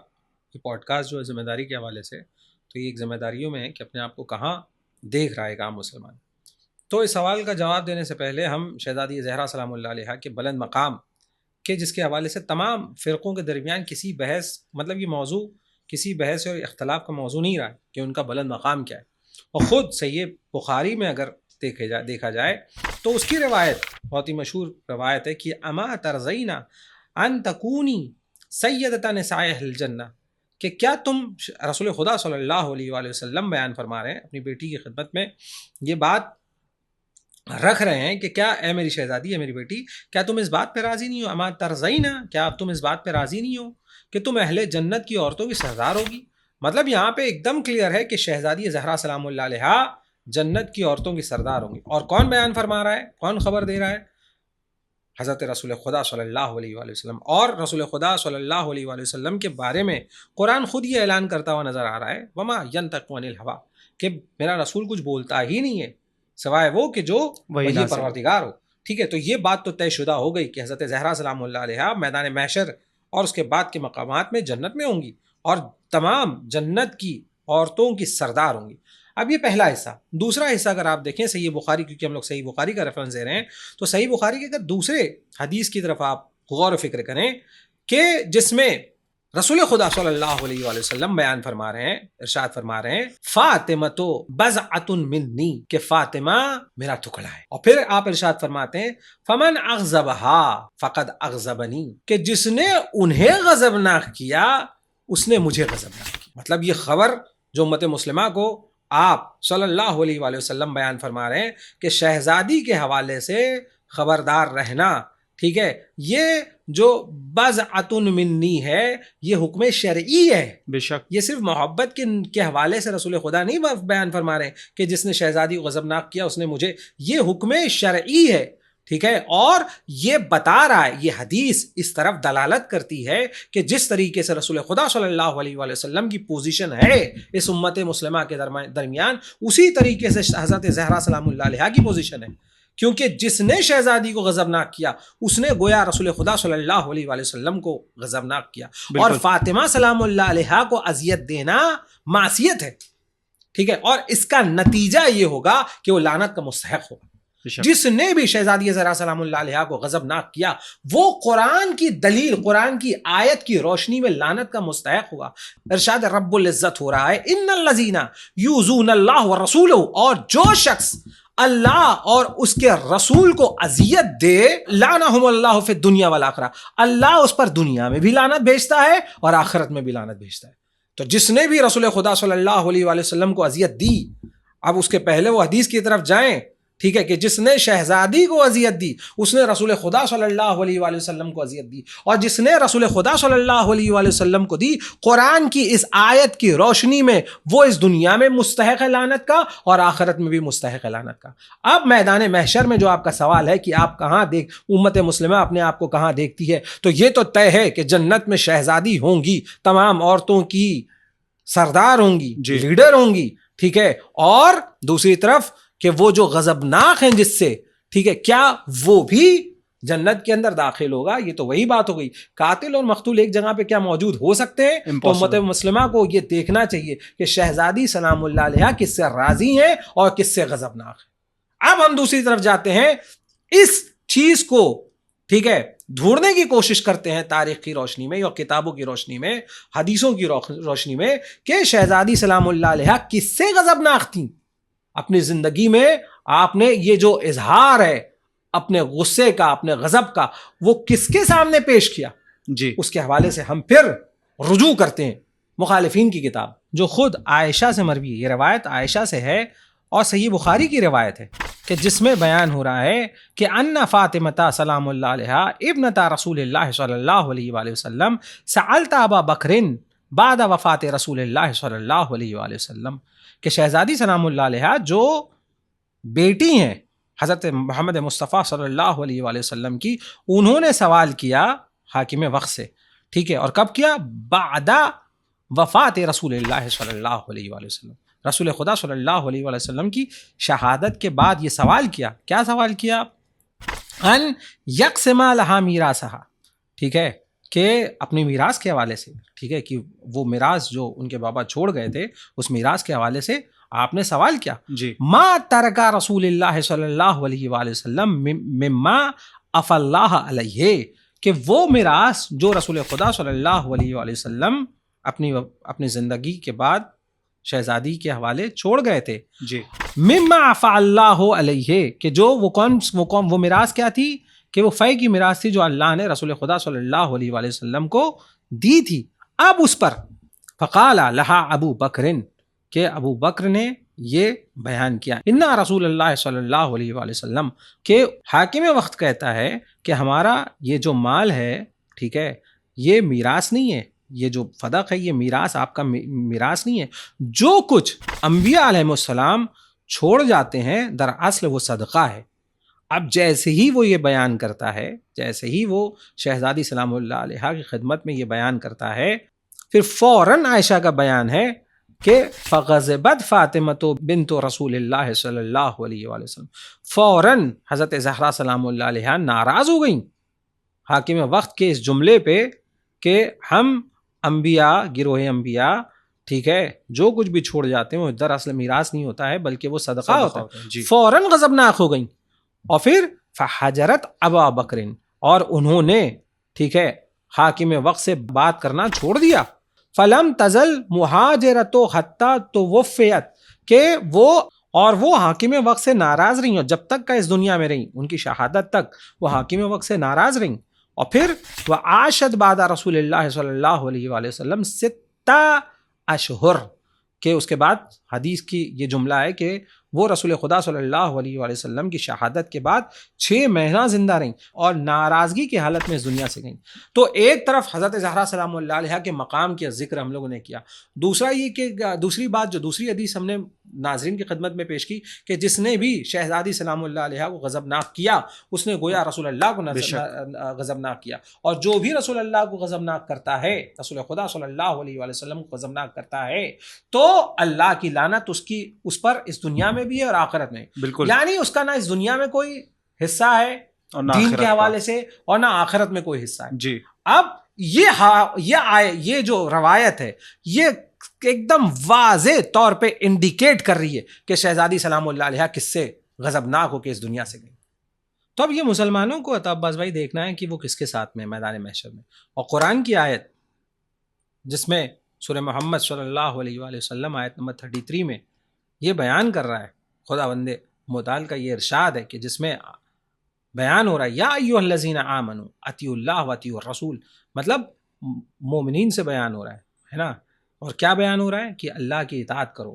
یہ پوڈ کاسٹ جو ہے ذمہ داری کے حوالے سے، تو یہ ایک ذمہ داریوں میں ہے کہ اپنے آپ کو کہاں دیکھ رہا ہے ایک عام مسلمان. تو اس سوال کا جواب دینے سے پہلے ہم شہزادی زہرا سلام اللہ علیہا کے بلند مقام کے جس کے حوالے سے تمام فرقوں کے درمیان کسی بحث، مطلب یہ موضوع کسی بحث اور اختلاف کا موضوع نہیں رہا ہے کہ ان کا بلند مقام کیا ہے. اور خود صحیح بخاری میں اگر دیکھا جائے تو اس کی روایت بہت ہی مشہور روایت ہے کہ اما ترضینا ان تکونی سیدۃ نساء اہل الجنہ، کہ کیا تم، رسول خدا صلی اللہ علیہ وآلہ وسلم بیان فرما رہے ہیں اپنی بیٹی کی خدمت میں، یہ بات رکھ رہے ہیں کہ کیا اے میری شہزادی، اے میری بیٹی، کیا تم اس بات پہ راضی نہیں ہو، اما ترضینا، کیا تم اس بات پہ راضی نہیں ہو کہ تم اہل جنت کی عورتوں کی سردار ہوگی. مطلب یہاں پہ ایک دم کلیئر ہے کہ شہزادی زہرا سلام اللہ علیہا جنت کی عورتوں کی سردار ہوں گی. اور کون بیان فرما رہا ہے، کون خبر دے رہا ہے؟ حضرت رسول خدا صلی اللہ علیہ وآلہ وسلم. اور رسول خدا صلی اللہ علیہ وآلہ وسلم کے بارے میں قرآن خود یہ اعلان کرتا ہوا نظر آ رہا ہے، وما ینطق عن الہویٰ، کہ میرا رسول کچھ بولتا ہی نہیں ہے سوائے وہ کہ جو وحی پروردگار ہو. ٹھیک ہے، تو یہ بات تو طے شدہ ہو گئی کہ حضرت زہرا سلام اللہ علیہا میدان محشر اور اس کے بعد کے مقامات میں جنت میں ہوں گی اور تمام جنت کی عورتوں کی سردار ہوں گی. اب یہ پہلا حصہ. دوسرا حصہ اگر آپ دیکھیں صحیح بخاری، کیونکہ ہم لوگ صحیح بخاری کا ریفرنس دے رہے ہیں، تو صحیح بخاری کے اگر دوسرے حدیث کی طرف آپ غور و فکر کریں کہ جس میں رسول خدا صلی اللہ علیہ وآلہ وسلم بیان فرما رہے ہیں، ارشاد فرما رہے ہیں فاطمہ تو بضعۃ منی، کہ فاطمہ میرا ٹکڑا ہے. اور پھر آپ ارشاد فرماتے ہیں فمن اغضبها فقد اغضبنی، کہ جس نے انہیں غضبناک کیا اس نے مجھے غضبناک کیا. مطلب یہ خبر جو امت مسلمہ کو آپ صلی اللہ علیہ وآلہ وسلم بیان فرما رہے ہیں کہ شہزادی کے حوالے سے خبردار رہنا. ٹھیک ہے، یہ جو بضعۃ منی ہے یہ حکم شرعی ہے. بے شک یہ صرف محبت کے حوالے سے رسول خدا نہیں بیان فرما رہے ہیں کہ جس نے شہزادی کو غضبناک کیا اس نے مجھے، یہ حکم شرعی ہے. ٹھیک ہے، اور یہ بتا رہا ہے، یہ حدیث اس طرف دلالت کرتی ہے کہ جس طریقے سے رسول خدا صلی اللہ علیہ وآلہ وسلم کی پوزیشن ہے اس امت مسلمہ کے درمیان، اسی طریقے سے حضرت زہرا سلام اللہ علیہا کی پوزیشن ہے. کیونکہ جس نے شہزادی کو غضبناک کیا اس نے گویا رسول خدا صلی اللہ علیہ وآلہ وسلم کو غضبناک کیا. اور فاطمہ سلام اللہ علیہا کو اذیت دینا معصیت ہے. ٹھیک ہے، اور اس کا نتیجہ یہ ہوگا کہ وہ لعنت کا مستحق ہوگا. جس نے بھی شہزادی زہرا سلام اللہ علیہا کو غضبناک کیا وہ قرآن کی دلیل، قرآن کی آیت کی روشنی میں لعنت کا مستحق ہوگا. ارشاد رب العزت ہو رہا ہے ان الذین یؤذون اللہ ورسولہ، اور جو شخص اللہ اور اس کے رسول کو اذیت دے لعنہم اللہ فی الدنیا والآخرہ، اللہ اس پر دنیا میں بھی لعنت بھیجتا ہے اور آخرت میں بھی لعنت بھیجتا ہے. تو جس نے بھی رسول خدا صلی اللہ علیہ وآلہ وسلم کو اذیت دی، اب اس کے پہلے وہ حدیث کی طرف جائیں. ٹھیک ہے، کہ جس نے شہزادی کو اذیت دی اس نے رسول خدا صلی اللہ علیہ وآلہ وسلم کو اذیت دی، اور جس نے رسول خدا صلی اللہ علیہ وآلہ وسلم کو دی قرآن کی اس آیت کی روشنی میں، وہ اس دنیا میں مستحق ہے لعنت کا اور آخرت میں بھی مستحق ہے لعنت کا. اب میدان محشر میں جو آپ کا سوال ہے کہ آپ کہاں امت مسلمہ اپنے آپ کو کہاں دیکھتی ہے، تو یہ تو طے ہے کہ جنت میں شہزادی ہوں گی، تمام عورتوں کی سردار ہوں گی، لیڈر ہوں گی. ٹھیک ہے، اور دوسری طرف کہ وہ جو غضبناک ہیں جس سے، ٹھیک ہے، کیا وہ بھی جنت کے اندر داخل ہوگا؟ یہ تو وہی بات ہو گئی، قاتل اور مقتول ایک جگہ پہ کیا موجود ہو سکتے ہیں؟ تو امت مسلمہ کو یہ دیکھنا چاہیے کہ شہزادی سلام اللہ علیہ کس سے راضی ہیں اور کس سے غضبناک ہیں۔ اب ہم دوسری طرف جاتے ہیں، اس چیز کو ٹھیک ہے ڈھونڈنے کی کوشش کرتے ہیں تاریخ کی روشنی میں اور کتابوں کی روشنی میں، حدیثوں کی روشنی میں، کہ شہزادی سلام اللہ علیہ کس سے غضبناک تھیں اپنی زندگی میں۔ آپ نے یہ جو اظہار ہے اپنے غصے کا، اپنے غضب کا، وہ کس کے سامنے پیش کیا؟ جی، اس کے حوالے سے ہم پھر رجوع کرتے ہیں مخالفین کی کتاب، جو خود عائشہ سے مروی ہے۔ یہ روایت عائشہ سے ہے اور صحیح بخاری کی روایت ہے، کہ جس میں بیان ہو رہا ہے کہ ان فاطمہ سلام اللہ علیہا ابنتا رسول اللہ صلی اللہ علیہ وآلہ وسلم سألت ابا بکر بعد وفات رسول اللہ صلی اللہ علیہ وآلہ وسلم، کہ شہزادی سلام اللہ علیہا جو بیٹی ہیں حضرت محمد مصطفیٰ صلی اللہ علیہ وآلہ وسلم کی، انہوں نے سوال کیا حاکم وقت سے، ٹھیک ہے، اور کب کیا؟ بعد وفات رسول اللہ صلی اللہ علیہ وآلہ وسلم، رسول خدا صلی اللہ علیہ وآلہ وسلم کی شہادت کے بعد یہ سوال کیا۔ کیا سوال کیا؟ ان یقسم لہا میراثہا، ٹھیک ہے، کہ اپنی میراث کے حوالے سے، ٹھیک ہے، کہ وہ میراث جو ان کے بابا چھوڑ گئے تھے اس میراث کے حوالے سے آپ نے سوال کیا۔ جی، ما ترکا رسول اللہ صلی اللہ علیہ وآلہ وسلم مما اف اللہ علیہ، کہ وہ میراث جو رسول خدا صلی اللہ علیہ وآلہ وسلم اپنی زندگی کے بعد شہزادی کے حوالے چھوڑ گئے تھے، جی، مما عفا اللہ علیہ، کہ جو وہ میراث کیا تھی؟ کہ وہ فے کی میراث تھی جو اللہ نے رسول خدا صلی اللہ علیہ وآلہ وسلم کو دی تھی۔ اب اس پر فقال لہا ابو بکر، کہ ابو بکر نے یہ بیان کیا، انا رسول اللہ صلی اللہ علیہ وآلہ وسلم، کہ حاکم وقت کہتا ہے کہ ہمارا یہ جو مال ہے، ٹھیک ہے، یہ میراث نہیں ہے، یہ جو فدق ہے یہ میراث آپ کا میراث نہیں ہے، جو کچھ انبیاء علیہ السلام چھوڑ جاتے ہیں دراصل وہ صدقہ ہے۔ اب جیسے ہی وہ یہ بیان کرتا ہے، جیسے ہی وہ شہزادی سلام اللہ علیہ کی خدمت میں یہ بیان کرتا ہے، پھر فوراً عائشہ کا بیان ہے کہ فغضبت فاطمۃ بنت رسول اللہ صلی اللہ علیہ وآلہ وسلم، فوراً حضرت زہرا سلام اللہ علیہ ناراض ہو گئیں حاکم وقت کے اس جملے پہ کہ ہم انبیاء، گروہ انبیاء، ٹھیک ہے، جو کچھ بھی چھوڑ جاتے ہیں وہ دراصل میراث نہیں ہوتا ہے بلکہ وہ صدقہ ہوتا ہے۔ جی، فوراً غضبناک ہو گئیں، اور پھر فحجرت ابا بکر، اور انہوں نے ٹھیک ہے حاکم وقت سے بات کرنا چھوڑ دیا۔ فلم تزل مہاجرت حتی توفیت، کہ وہ حاکم وقت سے ناراض رہیں، اور جب تک کا اس دنیا میں رہیں، ان کی شہادت تک وہ حاکم وقت سے ناراض رہیں۔ اور پھر وعاشت بعد رسول اللہ صلی اللہ علیہ وآلہ وسلم 6 اشہر، کہ اس کے بعد حدیث کی یہ جملہ ہے کہ وہ رسول خدا صلی اللہ علیہ وآلہ وسلم کی شہادت کے بعد 6 مہینہ زندہ رہیں اور ناراضگی کی حالت میں اس دنیا سے گئیں۔ تو ایک طرف حضرت زہرا سلام اللہ علیہ کے مقام کا ذکر ہم لوگوں نے کیا، دوسرا یہ کہ دوسری بات جو دوسری حدیث ہم نے ناظرین کی خدمت میں پیش کی کہ جس نے بھی شہزادی سلام اللہ علیہ کو غضبناک کیا اس نے گویا رسول اللہ کو غضبناک کیا، اور جو بھی رسول اللہ کو غضبناک کرتا ہے، رسول خدا صلی اللہ علیہ وآلہ وسلم کو غضبناک کرتا ہے، تو اللہ کی لعنت اس پر اس دنیا میں بھی ہے اور آخرت میں، بالکل، یعنی اس کا نہ اس دنیا میں کوئی حصہ ہے اور نہ دین آخرت کے حوالے کا۔ سے، اور نہ آخرت میں کوئی حصہ ہے۔ جی، اب یہ جو روایت ہے یہ ایک دم واضح طور پہ انڈیکیٹ کر رہی ہے کہ شہزادی سلام اللہ علیہ کس سے غضبناک ہو کے اس دنیا سے گئی۔ تو اب یہ مسلمانوں کو عطا عباس بھائی دیکھنا ہے کہ وہ کس کے ساتھ میں میدان محشر میں، اور قرآن کی آیت جس میں سورہ محمد صلی اللہ علیہ وآلہ وسلم آیت نمبر 33 میں یہ بیان کر رہا ہے، خدا بند متعال کا یہ ارشاد ہے کہ جس میں بیان ہو رہا ہے یا ایھا الذین آمنوا اطیعوا اللہ واطیعوا الرسول، مطلب مومنین سے بیان ہو رہا ہے نا، اور کیا بیان ہو رہا ہے کہ اللہ کی اطاعت کرو،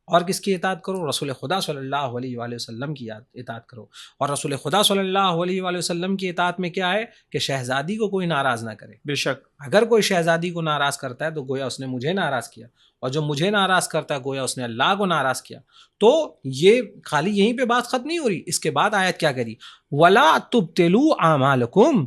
اور کس کی اطاعت کرو؟ رسول خدا صلی اللہ علیہ وآلہ وسلم کی اطاعت کرو، اور رسول خدا صلی اللہ علیہ وآلہ وسلم کی اطاعت میں کیا ہے کہ شہزادی کو کوئی ناراض نہ کرے۔ بے شک، اگر کوئی شہزادی کو ناراض کرتا ہے تو گویا اس نے مجھے ناراض کیا، اور جو مجھے ناراض کرتا ہے گویا اس نے اللہ کو ناراض کیا۔ تو یہ خالی یہیں پہ بات ختم نہیں ہو رہی، اس کے بعد آیت کیا کری؟ وَلَا تُبْتِلُوا أَعْمَالَكُمْ،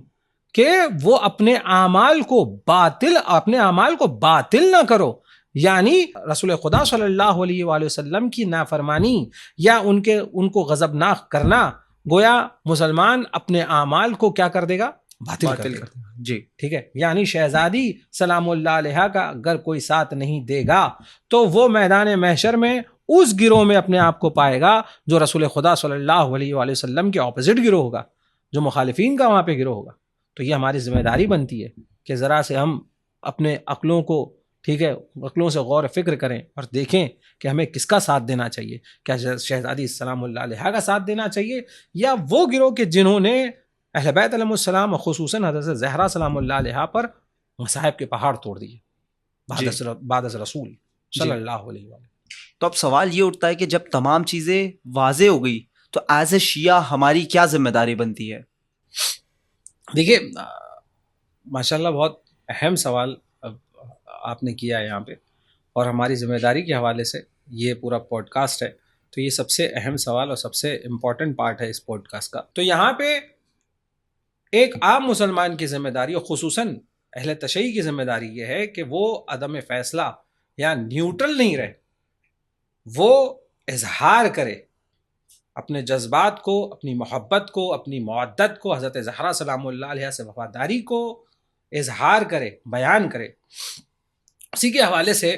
کہ وہ اپنے اعمال کو باطل نہ کرو، یعنی رسول خدا صلی اللہ علیہ وآلہ وسلم کی نافرمانی یا ان کو غضبناک کرنا گویا مسلمان اپنے اعمال کو کیا کر دے گا؟ باطل کر دے گا. جی ٹھیک ہے، یعنی شہزادی سلام اللہ علیہ کا اگر کوئی ساتھ نہیں دے گا تو وہ میدان محشر میں اس گروہ میں اپنے آپ کو پائے گا جو رسول خدا صلی اللہ علیہ وآلہ وسلم کے اپوزٹ گروہ ہوگا، جو مخالفین کا وہاں پہ گروہ ہوگا. تو یہ ہماری ذمہ داری بنتی ہے کہ ذرا سے ہم اپنے عقلوں کو، ٹھیک ہے، عقلوں سے غور و فکر کریں اور دیکھیں کہ ہمیں کس کا ساتھ دینا چاہیے. کیا شہزادی سلام اللہ علیہ کا ساتھ دینا چاہیے، یا وہ گروہ کے جنہوں نے اہل بیت علیہ السلام اور خصوصاً حضرت زہرا سلام اللہ علیہ پر مصائب کے پہاڑ توڑ دیے بعد از رسول صلی اللہ علیہ وسلم. تو اب سوال یہ اٹھتا ہے کہ جب تمام چیزیں واضح ہو گئی تو ایز اے شیعہ ہماری کیا ذمہ داری بنتی ہے؟ دیکھیے ماشاءاللہ بہت اہم سوال آپ نے کیا ہے یہاں پہ، اور ہماری ذمہ داری کے حوالے سے یہ پورا پوڈ کاسٹ ہے تو یہ سب سے اہم سوال اور سب سے امپورٹنٹ پارٹ ہے اس پوڈ کاسٹ کا. تو یہاں پہ ایک عام مسلمان کی ذمہ داری اور خصوصاً اہل تشیع کی ذمہ داری یہ ہے کہ وہ عدم فیصلہ یا نیوٹرل نہیں رہے، وہ اظہار کرے اپنے جذبات کو، اپنی محبت کو، اپنی مودت کو، حضرت زہرا سلام اللہ علیہ سے وفاداری کو اظہار کرے، بیان کرے. اسی کے حوالے سے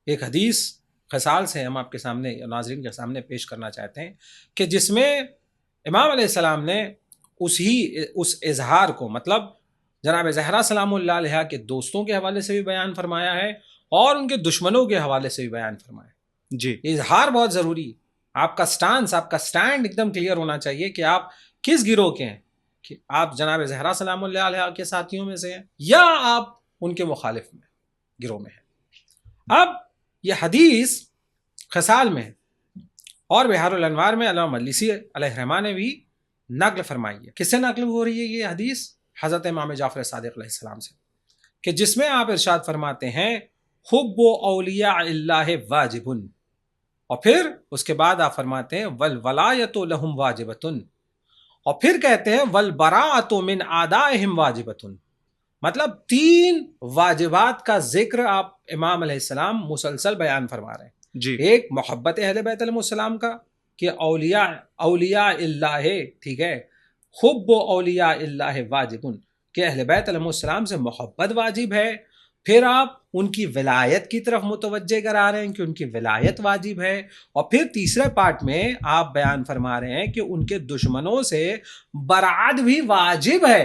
ایک حدیث خصال سے ہم آپ کے سامنے یا ناظرین کے سامنے پیش کرنا چاہتے ہیں کہ جس میں امام علیہ السلام نے اس اظہار کو، مطلب جناب زہرا سلام اللہ علیہ کے دوستوں کے حوالے سے بھی بیان فرمایا ہے اور ان کے دشمنوں کے حوالے سے بھی بیان فرمایا. جی اظہار بہت ضروری ہے. آپ کا سٹانس، آپ کا سٹینڈ ایک دم کلیئر ہونا چاہیے کہ آپ کس گروہ کے ہیں، کہ آپ جناب زہرا سلام اللہ علیہ کے ساتھیوں میں سے ہیں یا آپ ان کے مخالف میں گروہ میں ہیں. اب یہ حدیث خصال میں ہے اور بہار الانوار میں علامہ مجلسی علیہ الرحمہ نے بھی نقل فرمائی ہے. کس سے نقل ہو رہی ہے یہ حدیث؟ حضرت امام جعفر صادق علیہ السلام سے، کہ جس میں آپ ارشاد فرماتے ہیں حب اولیاء اللہ واجب، اور پھر اس کے بعد آپ فرماتے ہیں والولایۃ لہم واجبۃ، اور پھر کہتے ہیں والبراءۃ من اعدائہم واجبۃ. مطلب 3 واجبات کا ذکر آپ امام علیہ السلام مسلسل بیان فرما رہے ہیں. جی ایک محبت اہل بیت علیہ السلام کا کہ اولیاء اللہ، ٹھیک ہے، حب اولیاء اللہ واجب، کہ اہل بیت علیہ السلام سے محبت واجب ہے. پھر آپ ان کی ولایت کی طرف متوجہ کرا رہے ہیں کہ ان کی ولایت واجب ہے، اور پھر تیسرے پارٹ میں آپ بیان فرما رہے ہیں کہ ان کے دشمنوں سے برات بھی واجب ہے.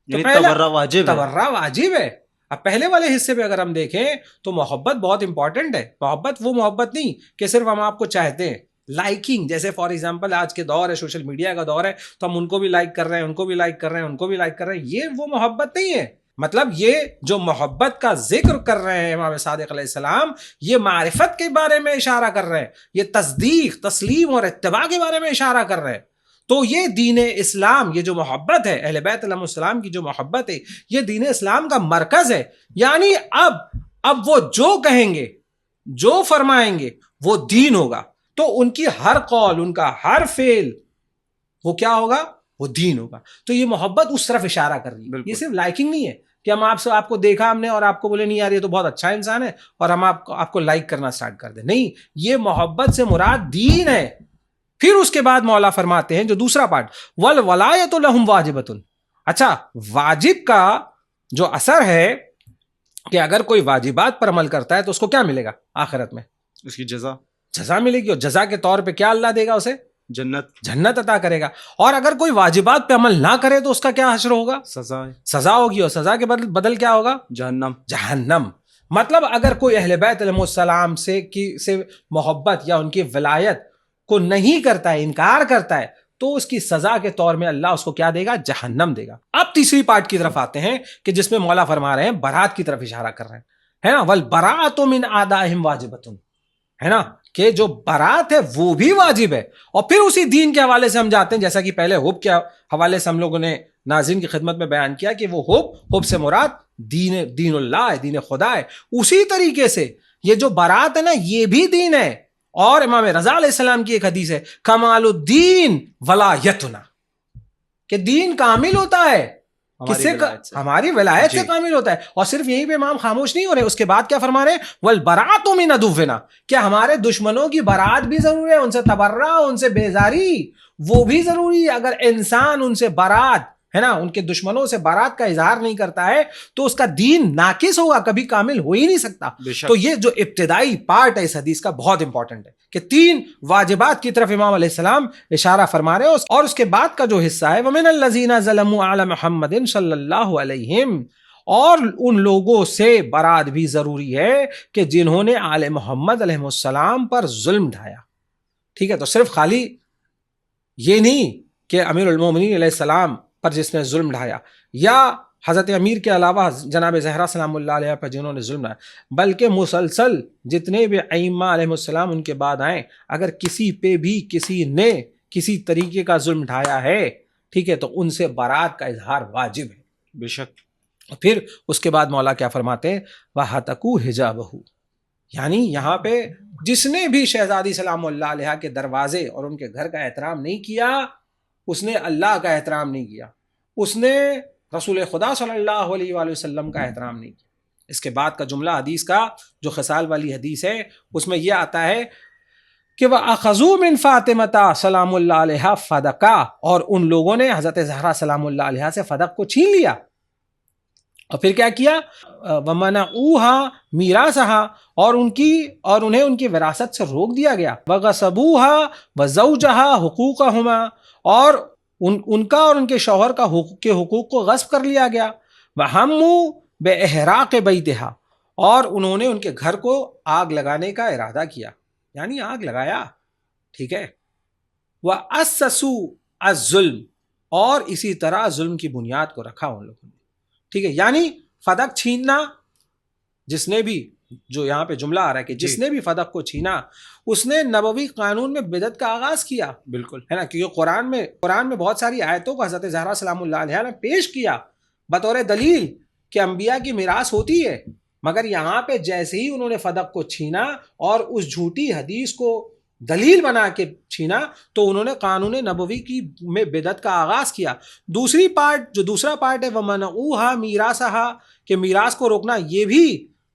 تورا واجب ہے. تورا واجب ہے. اب پہلے والے حصے پہ اگر ہم دیکھیں تو محبت بہت امپورٹنٹ ہے. محبت وہ محبت نہیں کہ صرف ہم آپ کو چاہتے ہیں، لائکنگ، جیسے فار ایگزامپل آج کے دور ہے، سوشل میڈیا کا دور ہے، تو ہم ان کو بھی لائک کر رہے ہیں، ان کو بھی لائک کر رہے ہیں، ان کو بھی لائک کر رہے ہیں. یہ وہ محبت نہیں ہے. مطلب یہ جو محبت کا ذکر کر رہے ہیں امام صادق علیہ السلام، یہ معرفت کے بارے میں اشارہ کر رہے ہیں، یہ تصدیق، تسلیم اور اتباع کے بارے میں اشارہ کر رہے ہیں. تو یہ دین اسلام، یہ جو محبت ہے اہل بیت علیہ السلام کی، جو محبت ہے، یہ دین اسلام کا مرکز ہے. یعنی اب وہ جو کہیں گے، جو فرمائیں گے، وہ دین ہوگا. تو ان کی ہر قول، ان کا ہر فعل، وہ کیا ہوگا؟ وہ دین ہوگا. تو یہ محبت اس طرف اشارہ کر رہی ہے. یہ صرف لائکنگ نہیں ہے کہ ہم آپ کو دیکھا ہم نے اور آپ کو بولے نہیں یار یہ تو بہت اچھا انسان ہے اور ہم آپ کو لائک کرنا سٹارٹ کر دیں. نہیں، یہ محبت سے مراد دین ہے. پھر اس کے بعد مولا فرماتے ہیں جو دوسرا پارٹ، والولایۃ لہم واجبۃ. اچھا، واجب کا جو اثر ہے کہ اگر کوئی واجبات پر عمل کرتا ہے تو اس کو کیا ملے گا آخرت میں؟ اس کی جزا ملے گی. اور جزا کے طور پہ کیا اللہ دے گا اسے؟ جنت عطا کرے گا. اور اگر کوئی واجبات پہ عمل نہ کرے تو اس کا کیا حشر ہوگا؟ سزا ہوگی. اور سزا کے بدل کیا ہوگا؟ جہنم. مطلب اگر کوئی اہل بیت علیہ السلام سے محبت یا ان کی ولایت کو نہیں کرتا ہے، انکار کرتا ہے، تو اس کی سزا کے طور میں اللہ اس کو کیا دے گا؟ جہنم دے گا. اب تیسری پارٹ کی طرف آتے ہیں کہ جس میں مولا فرما رہے ہیں برات کی طرف اشارہ کر رہے ہیں، ہے نا، والبراءۃ من اعدائہم واجبۃ، ہے نا، کہ جو برات ہے وہ بھی واجب ہے. اور پھر اسی دین کے حوالے سے ہم جاتے ہیں، جیسا کہ پہلے حب کے حوالے سے ہم لوگوں نے ناظرین کی خدمت میں بیان کیا کہ وہ حب سے مراد دین اللہ ہے، دین خدا ہے. اسی طریقے سے یہ جو برات ہے نا، یہ بھی دین ہے. اور امام رضا علیہ السلام کی ایک حدیث ہے، کمال الدین ولایتنا، کہ دین کامل ہوتا ہے کس سے؟ ہماری ولایت سے کامل ہوتا ہے. اور صرف یہیں پہ امام خاموش نہیں ہو رہے, اس کے بعد کیا فرما رہے ہیں؟ والبراءۃ من عدونا, کیا ہمارے دشمنوں کی برات بھی ضروری ہے, ان سے تبرع, ان سے بیزاری وہ بھی ضروری ہے. اگر انسان ان سے برات ہے نا, ان کے دشمنوں سے برات کا اظہار نہیں کرتا ہے تو اس کا دین ناقص ہوگا, کبھی کامل ہو ہی نہیں سکتا. تو یہ جو ابتدائی پارٹ ہے اس حدیث کا بہت امپورٹنٹ ہے کہ 3 واجبات کی طرف امام علیہ السلام اشارہ فرما رہے ہیں. اور اس کے بعد کا جو حصہ ہے وَمِنَ الَّذِينَ ظَلَمُوا عَلَى مُحَمَّدٍ صلی اللہ علیہم, اور ان لوگوں سے برات بھی ضروری ہے کہ جنہوں نے آل محمد علیہ السلام پر ظلم ڈھایا. ٹھیک ہے, تو صرف خالی یہ نہیں کہ امیر المومنین علیہ السلام پر جس نے ظلم ڈھایا یا حضرت امیر کے علاوہ جناب زہرا سلام اللہ علیہ پر جنہوں نے ظلم ڈھایا, بلکہ مسلسل جتنے بھی ائمہ علیہ السلام ان کے بعد آئیں, اگر کسی پہ بھی کسی نے کسی طریقے کا ظلم ڈھایا ہے, ٹھیک ہے, تو ان سے برات کا اظہار واجب ہے. بے شک. پھر اس کے بعد مولا کیا فرماتے ہیں؟ وَحَتَكُوا حِجَابَهُ, یعنی یہاں پہ جس نے بھی شہزادی سلام اللہ علیہ کے دروازے اور ان کے گھر کا احترام نہیں کیا, اس نے اللہ کا احترام نہیں کیا, اس نے رسول خدا صلی اللہ علیہ وآلہ وسلم کا احترام نہیں کیا. اس کے بعد کا جملہ حدیث کا جو خصال والی حدیث ہے اس میں یہ آتا ہے کہ وَأَخَذُوا مِن فاطمة سلام اللہ علیہ فَدَقًا, اور ان لوگوں نے حضرت زہرا سلام اللہ علیہ سے فدق کو چھین لیا. اور پھر کیا کیا؟ وَمَنَعُوهَا مِيرَاثَهَا, اور انہیں ان کی وراثت سے روک دیا گیا. وَغَصَبُوهَا وَزَوْجَهَا حُقُوقَهُمَا, اور ان کا اور ان کے شوہر کا حقوق کو غصب کر لیا گیا. وَهَمُّوا بِإِحْرَاقِ بَيْتِهَا, اور انہوں نے ان کے گھر کو آگ لگانے کا ارادہ کیا, یعنی آگ لگایا. ٹھیک ہے. وَأَسَّسُوا الظُّلْمَ, اور اسی طرح ظلم کی بنیاد کو رکھا ان لوگوں نے. ٹھیک ہے, یعنی فدق چھیننا, جس نے بھی, جو یہاں پہ جملہ آ رہا ہے کہ جس نے بھی فدق کو چھینا اس نے نبوی قانون میں بدعت کا آغاز کیا. بالکل ہے نا, کیونکہ قرآن میں بہت ساری آیتوں کو حضرت زہرا سلام اللہ علیہ نے پیش کیا بطور دلیل کہ انبیاء کی میراث ہوتی ہے, مگر یہاں پہ جیسے ہی انہوں نے فدق کو چھینا اور اس جھوٹی حدیث کو دلیل بنا کے چھینا تو انہوں نے قانون نبوی کی میں بدعت کا آغاز کیا. دوسرا پارٹ ہے وَمَنَعُوهَا مِيرَاثَهَا, کہ میراث کو روکنا یہ بھی,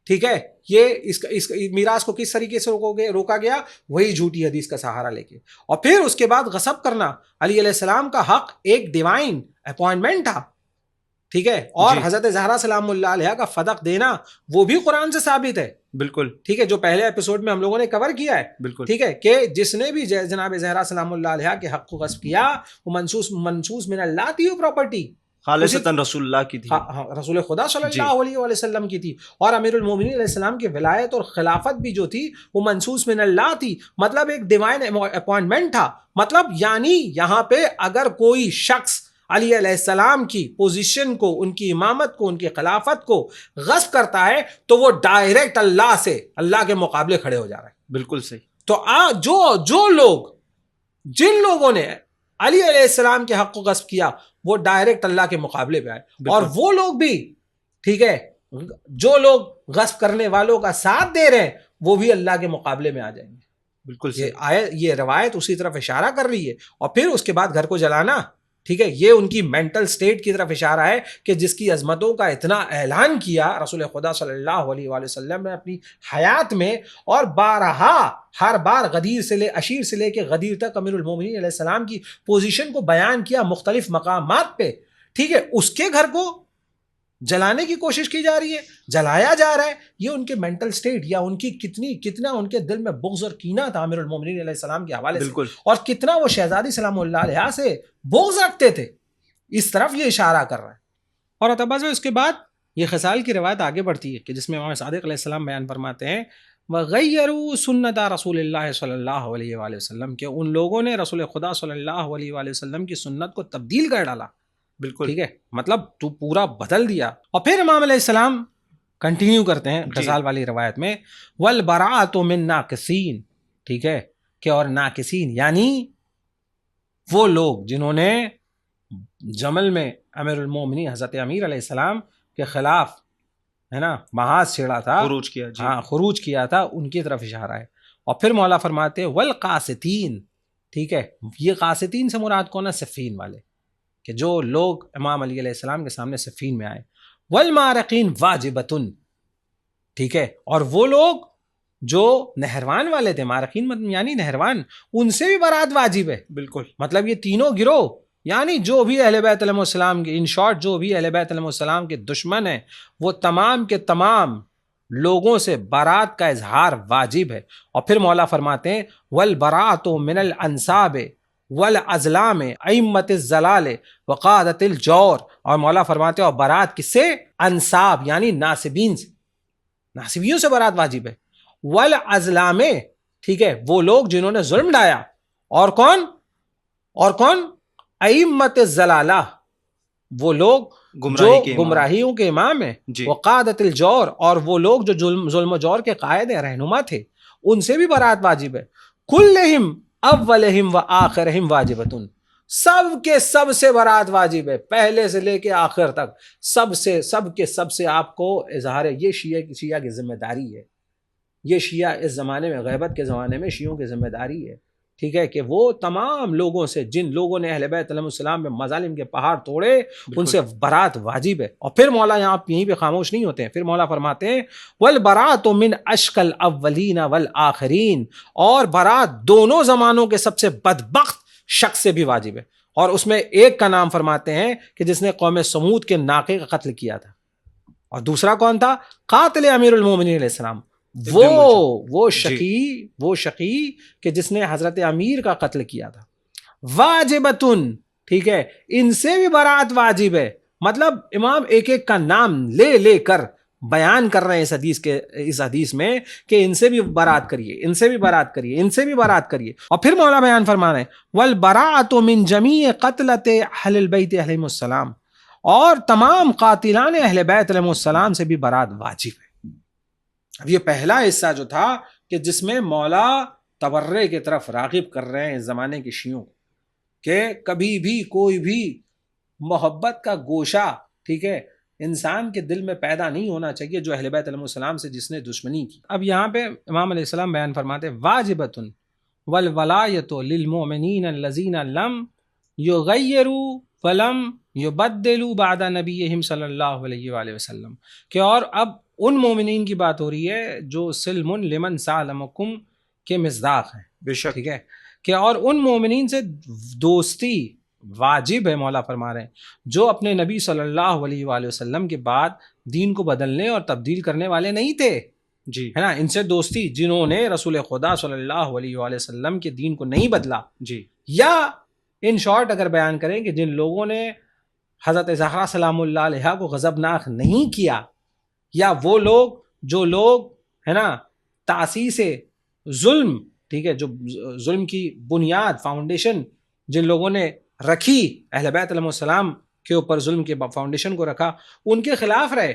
ٹھیک ہے, یہ اس میراث کو کس طریقے سے روکا گیا, وہی جھوٹی حدیث کا سہارا لے کے. اور پھر اس کے بعد غصب کرنا, علی علیہ السلام کا حق ایک ڈیوائن اپوائنٹمنٹ تھا, ٹھیک ہے, اور حضرت زہرا سلام اللہ علیہ کا فدق دینا وہ بھی قرآن سے ثابت ہے. بالکل ٹھیک ہے, جو پہلے ایپیسوڈ میں ہم لوگوں نے کور کیا ہے. بالکل ٹھیک ہے, کہ جس نے بھی جناب زہرا سلام اللہ علیہ کے حق کو غصب کیا وہ منسوس من اللہ تھی, وہ پراپرٹی خالصتاً رسول اللہ کی تھی, رسول خدا صلی اللہ علیہ وسلم کی تھی. اور امیر المومنین علیہ السلام کی ولایت اور خلافت بھی جو تھی وہ منسوس من اللہ تھی, مطلب ایک ڈیوائن اپوائنٹمنٹ تھا. مطلب یعنی یہاں پہ اگر کوئی شخص علی علیہ السلام کی پوزیشن کو, ان کی امامت کو, ان کی خلافت کو غصب کرتا ہے تو وہ ڈائریکٹ اللہ سے, اللہ کے مقابلے کھڑے ہو جا رہا ہے. بالکل صحیح. تو جن لوگوں نے علی علیہ السلام کے حق کو غصب کیا وہ ڈائریکٹ اللہ کے مقابلے پہ آئے. اور وہ لوگ بھی, ٹھیک ہے, جو لوگ غصب کرنے والوں کا ساتھ دے رہے ہیں وہ بھی اللہ کے مقابلے میں آ جائیں گے. بالکل یہ روایت اسی طرف اشارہ کر رہی ہے. اور پھر اس کے بعد گھر کو جلانا, ٹھیک ہے, یہ ان کی مینٹل سٹیٹ کی طرف اشارہ ہے کہ جس کی عظمتوں کا اتنا اعلان کیا رسول خدا صلی اللہ علیہ وآلہ وسلم نے اپنی حیات میں, اور بارہا ہر بار اشیر سے لے کے غدیر تک امیر المومنین علیہ السلام کی پوزیشن کو بیان کیا مختلف مقامات پہ. ٹھیک ہے, اس کے گھر کو جلانے کی کوشش کی جا رہی ہے, جلایا جا رہا ہے. یہ ان کے مینٹل سٹیٹ یا ان کی کتنا ان کے دل میں بغض اور کینہ تھا امیر المومنین علیہ السلام کے حوالے سے, اور کتنا وہ شہزادی سلام اللہ علیہ سے بغض رکھتے تھے, اس طرف یہ اشارہ کر رہا ہے. اور اتباع سے اس کے بعد یہ خصال کی روایت آگے بڑھتی ہے کہ جس میں امام صادق علیہ السلام بیان فرماتے ہیں وَغَيَّرُوا سُنَّةَ رسول اللہ صلی اللہ علیہ وآلہ وسلم, کہ ان لوگوں نے رسول خدا صلی اللہ علیہ وآلہ وسلم کی سنت کو تبدیل کر ڈالا. بالکل, ٹھیک ہے, مطلب تو پورا بدل دیا. اور پھر امام علیہ السلام کنٹینیو کرتے ہیں غزال والی روایت میں والبراءۃ من ناقصین, ٹھیک ہے, کہ اور ناقصین یعنی وہ لوگ جنہوں نے جمل میں امیر المومنین حضرت امیر علیہ السلام کے خلاف, ہے نا, محاذ چھیڑا تھا, خروج کیا, ہاں خروج کیا تھا, ان کی طرف اشارہ ہے. اور پھر مولا فرماتے والقاسطین, ٹھیک ہے, یہ قاسطین سے مراد کون ہے؟ صفین والے, کہ جو لوگ امام علی علیہ السلام کے سامنے صفین میں آئے. والمارقین واجبتن، ٹھیک ہے، اور وہ لوگ جو نہروان والے تھے، مارقین یعنی نہروان، ان سے بھی برات واجب ہے. بالکل. مطلب یہ تینوں گروہ، یعنی جو بھی اہل بیت علیہ السلام کے، ان شارٹ جو بھی اہل بیت علیہ السلام کے دشمن ہیں، وہ تمام کے تمام لوگوں سے برات کا اظہار واجب ہے. اور پھر مولا فرماتے ہیں والبراۃ من الانساب والازلام ائمۃ الضلال وقادۃ الجور، اور مولا فرماتے ہیں اور برات کس سے؟ انساب یعنی ناسبین سے، ناسبیوں سے برات واجب ہے. والازلام، ٹھیک ہے، وہ لوگ جنہوں نے ظلم ڈایا. اور کون؟ اور کون؟ ائمۃ الضلالہ، وہ لوگ جو گمراہیوں کے امام ہیں. وقادۃ الجور، اور وہ لوگ جو ظلم و جور کے قائد ہیں، رہنما تھے، ان سے بھی برات واجب ہے. کلہم اولہم و آخرہم واجبتن، سب کے سب سے برات واجب ہے، پہلے سے لے کے آخر تک، سب سے آپ کو اظہار ہے. یہ شیعہ کی ذمہ داری ہے. یہ شیعہ اس زمانے میں، غیبت کے زمانے میں شیعوں کی ذمہ داری ہے، ٹھیک ہے، کہ وہ تمام لوگوں سے، جن لوگوں نے اہل بیت علیہ السلام میں مظالم کے پہاڑ توڑے، ان سے برات واجب ہے. اور پھر مولا یہیں پہ خاموش نہیں ہوتے ہیں، پھر مولا فرماتے ہیں والبراۃ من اشقى الاولین والآخرین، اور برات دونوں زمانوں کے سب سے بدبخت شخص سے بھی واجب ہے. اور اس میں ایک کا نام فرماتے ہیں کہ جس نے قوم سمود کے ناقے کا قتل کیا تھا، اور دوسرا کون تھا؟ قاتل امیر المومنین علیہ السلام، وہ شقی کہ جس نے حضرت امیر کا قتل کیا تھا. واجبتن، ٹھیک ہے، ان سے بھی برات واجب ہے. مطلب امام ایک ایک کا نام لے کر بیان کر رہے ہیں اس حدیث میں کہ ان سے بھی برات کریے، ان سے بھی برات کریے، ان سے بھی برات کریے. اور پھر مولا بیان فرما رہے ہیں والبراۃ من جمیع قتلۃ اہل البیت علیہم السلام، اور تمام قاتلان اہل بیت علیہم السلام سے بھی برات واجب ہے. اب یہ پہلا حصہ جو تھا کہ جس میں مولا تبرے کی طرف راغب کر رہے ہیں اس زمانے کے شیعوں کہ کبھی بھی کوئی بھی محبت کا گوشہ، ٹھیک ہے، انسان کے دل میں پیدا نہیں ہونا چاہیے جو اہل بیت علیہ السلام سے جس نے دشمنی کی. اب یہاں پہ امام علیہ السلام بیان فرماتے واجبتن والولایۃ للمؤمنین الذین لم یغیروا ولم یبدلوا بعد نبیہم صلی اللہ علیہ وآلہ وسلم، کہ اور اب ان مومنین کی بات ہو رہی ہے جو سلم لمن سالمکم کے مصداق ہیں، بے شک، ٹھیک ہے، کہ اور ان مومنین سے دوستی واجب ہے. مولا فرما رہے ہیں جو اپنے نبی صلی اللہ علیہ وآلہ وسلم کے بعد دین کو بدلنے اور تبدیل کرنے والے نہیں تھے، جی ہے نا، ان سے دوستی جنہوں نے رسول خدا صلی اللہ علیہ وآلہ وسلم کے دین کو نہیں بدلا، جی، یا ان شارٹ اگر بیان کریں کہ جن لوگوں نے حضرت زہرا سلام اللہ علیہا کو غضبناک نہیں کیا، یا وہ لوگ جو لوگ ہے نا تاسیس ظلم، ٹھیک ہے، جو ظلم کی بنیاد فاؤنڈیشن جن لوگوں نے رکھی، اہل بیت علیہ السلام کے اوپر ظلم کے فاؤنڈیشن کو رکھا، ان کے خلاف رہے،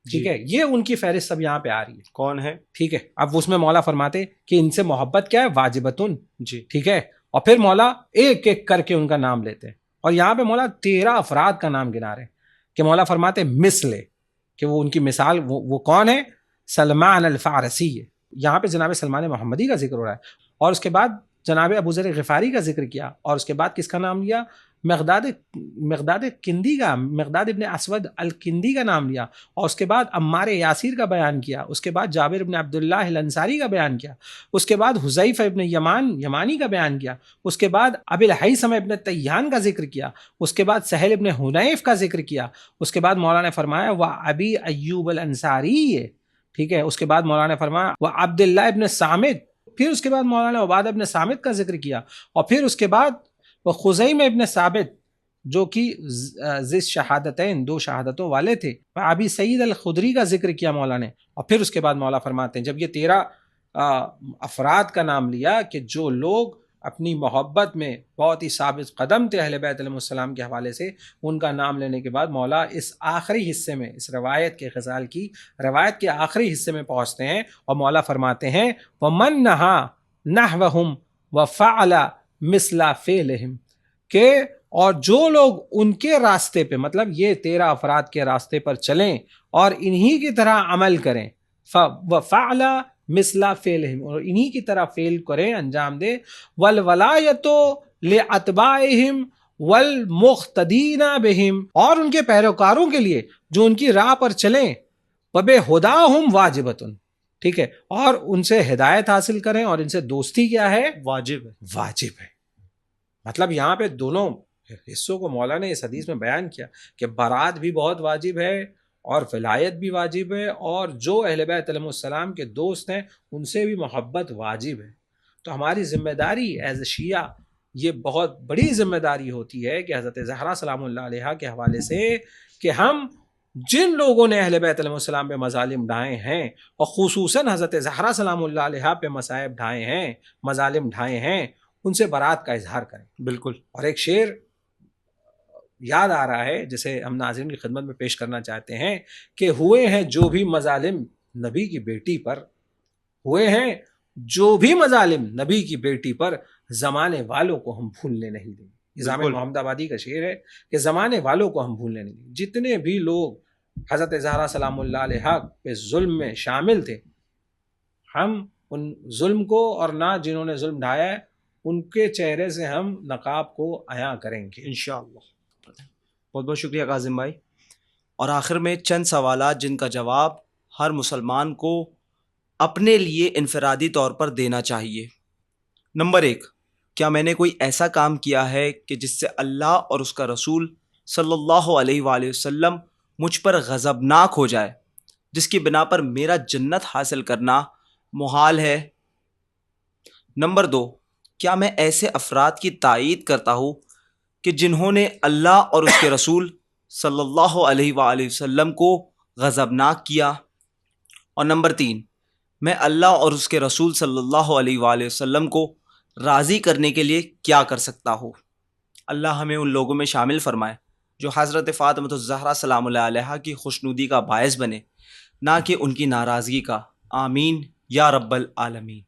ٹھیک ہے. یہ ان کی فہرست سب یہاں پہ آ رہی ہے. کون ہے؟ ٹھیک ہے. اب اس میں مولا فرماتے کہ ان سے محبت کیا ہے؟ واجبتن، جی، ٹھیک ہے. اور پھر مولا ایک ایک کر کے ان کا نام لیتے ہیں، اور یہاں پہ مولا 13 افراد کا نام گنا رہے ہیں کہ مولا فرماتے مثل، کہ وہ ان کی مثال وہ کون ہے؟ سلمان الفارسی ہے. یہاں پہ جناب سلمان محمدی کا ذکر ہو رہا ہے، اور اس کے بعد جناب ابو ذر غفاری کا ذکر کیا، اور اس کے بعد کس کا نام لیا؟ مقداد کندی کا، مقداد ابن اسود الکندی کا نام لیا، اور اس کے بعد عمار یاسیر کا بیان کیا، اس کے بعد جابر ابن عبداللہ الانصاری کا بیان کیا، اس کے بعد حذیفہ ابن یمانی کا بیان کیا، اس کے بعد ابی الہیثم ابن تیہان کا ذکر کیا، اس کے بعد سہل ابن حنیف کا ذکر کیا، اس کے بعد مولانا نے فرمایا وہ ابی ایوب الانصاری ہے، ٹھیک ہے. اس کے بعد مولانا نے فرمایا وہ عبداللہ ابن صامت، پھر اس کے بعد مولانا عبادہ ابن صامت کا ذکر کیا، اور پھر اس کے بعد وہ خزیم ابن ثابت جو کہ ذی شہادتین، 2 شہادتوں والے تھے، ابی سعید الخدری کا ذکر کیا مولا نے. اور پھر اس کے بعد مولا فرماتے ہیں جب یہ 13 افراد کا نام لیا کہ جو لوگ اپنی محبت میں بہت ہی ثابت قدم تھے اہل بیت علیہ السلام کے حوالے سے، ان کا نام لینے کے بعد مولا اس آخری حصے میں، اس روایت کے غزال کی روایت کے آخری حصے میں پہنچتے ہیں، اور مولا فرماتے ہیں وَمَن نَّهَا نَحْوَهُمْ وَفَعَلَ مِثْلَ فِعْلِهِمْ، کہ اور جو لوگ ان کے راستے پہ، مطلب یہ 13 افراد کے راستے پر چلیں اور انہی کی طرح عمل کریں، وَفَعْلَ مثلا فعلہم، اور انہی کی طرح فعل کریں، انجام دے، والولایت لاتباعہم والمقتدین بہم، اور ان کے پیروکاروں کے لیے جو ان کی راہ پر چلیں، وبہداہم واجبۃ، ٹھیک ہے، اور ان سے ہدایت حاصل کریں، اور ان سے دوستی کیا ہے؟ واجب ہے. واجب ہے. مطلب یہاں پہ دونوں حصوں کو مولا نے اس حدیث میں بیان کیا کہ برات بھی بہت واجب ہے اور ولایت بھی واجب ہے، اور جو اہل بیت علیہ السلام کے دوست ہیں ان سے بھی محبت واجب ہے. تو ہماری ذمہ داری ایز اے شیعہ یہ بہت بڑی ذمہ داری ہوتی ہے کہ حضرت زہرا سلام اللہ علیہا کے حوالے سے کہ ہم جن لوگوں نے اہل بیت علیہ السلام پہ مظالم ڈھائے ہیں، اور خصوصاً حضرت زہرا سلام اللہ علیہا پہ مصائب ڈھائے ہیں، مظالم ڈھائے ہیں، ان سے برات کا اظہار کریں. بالکل. اور ایک شعر یاد آ رہا ہے جسے ہم ناظرین کی خدمت میں پیش کرنا چاہتے ہیں کہ ہوئے ہیں جو بھی مظالم نبی کی بیٹی پر، ہوئے ہیں جو بھی مظالم نبی کی بیٹی پر، زمانے والوں کو ہم بھولنے نہیں دیں گے. یہ جامع محمد آبادی کا شعر ہے کہ زمانے والوں کو ہم بھولنے نہیں دیں. جتنے بھی لوگ حضرت زہرا سلام اللہ علیہا پہ ظلم میں شامل تھے، ہم ان ظلم کو، اور نہ جنہوں نے ظلم ڈھایا ہے ان کے چہرے سے ہم نقاب کو عیاں کریں گے انشاءاللہ. بہت بہت شکریہ قاسم بھائی. اور آخر میں چند سوالات جن کا جواب ہر مسلمان کو اپنے لیے انفرادی طور پر دینا چاہیے. نمبر 1، کیا میں نے کوئی ایسا کام کیا ہے کہ جس سے اللہ اور اس کا رسول صلی اللہ علیہ وآلہ وسلم مجھ پر غضبناک ہو جائے، جس کی بنا پر میرا جنت حاصل کرنا محال ہے؟ نمبر 2، کیا میں ایسے افراد کی تائید کرتا ہوں کہ جنہوں نے اللہ اور اس کے رسول صلی اللہ علیہ وآلہ وسلم کو غضبناک کیا؟ اور نمبر 3، میں اللہ اور اس کے رسول صلی اللہ علیہ وآلہ وسلم کو راضی کرنے کے لیے کیا کر سکتا ہوں؟ اللہ ہمیں ان لوگوں میں شامل فرمائے جو حضرت فاطمہ الزہرا سلام اللہ علیہا کی خوشنودی کا باعث بنے، نہ کہ ان کی ناراضگی کا. آمین یا رب العالمین.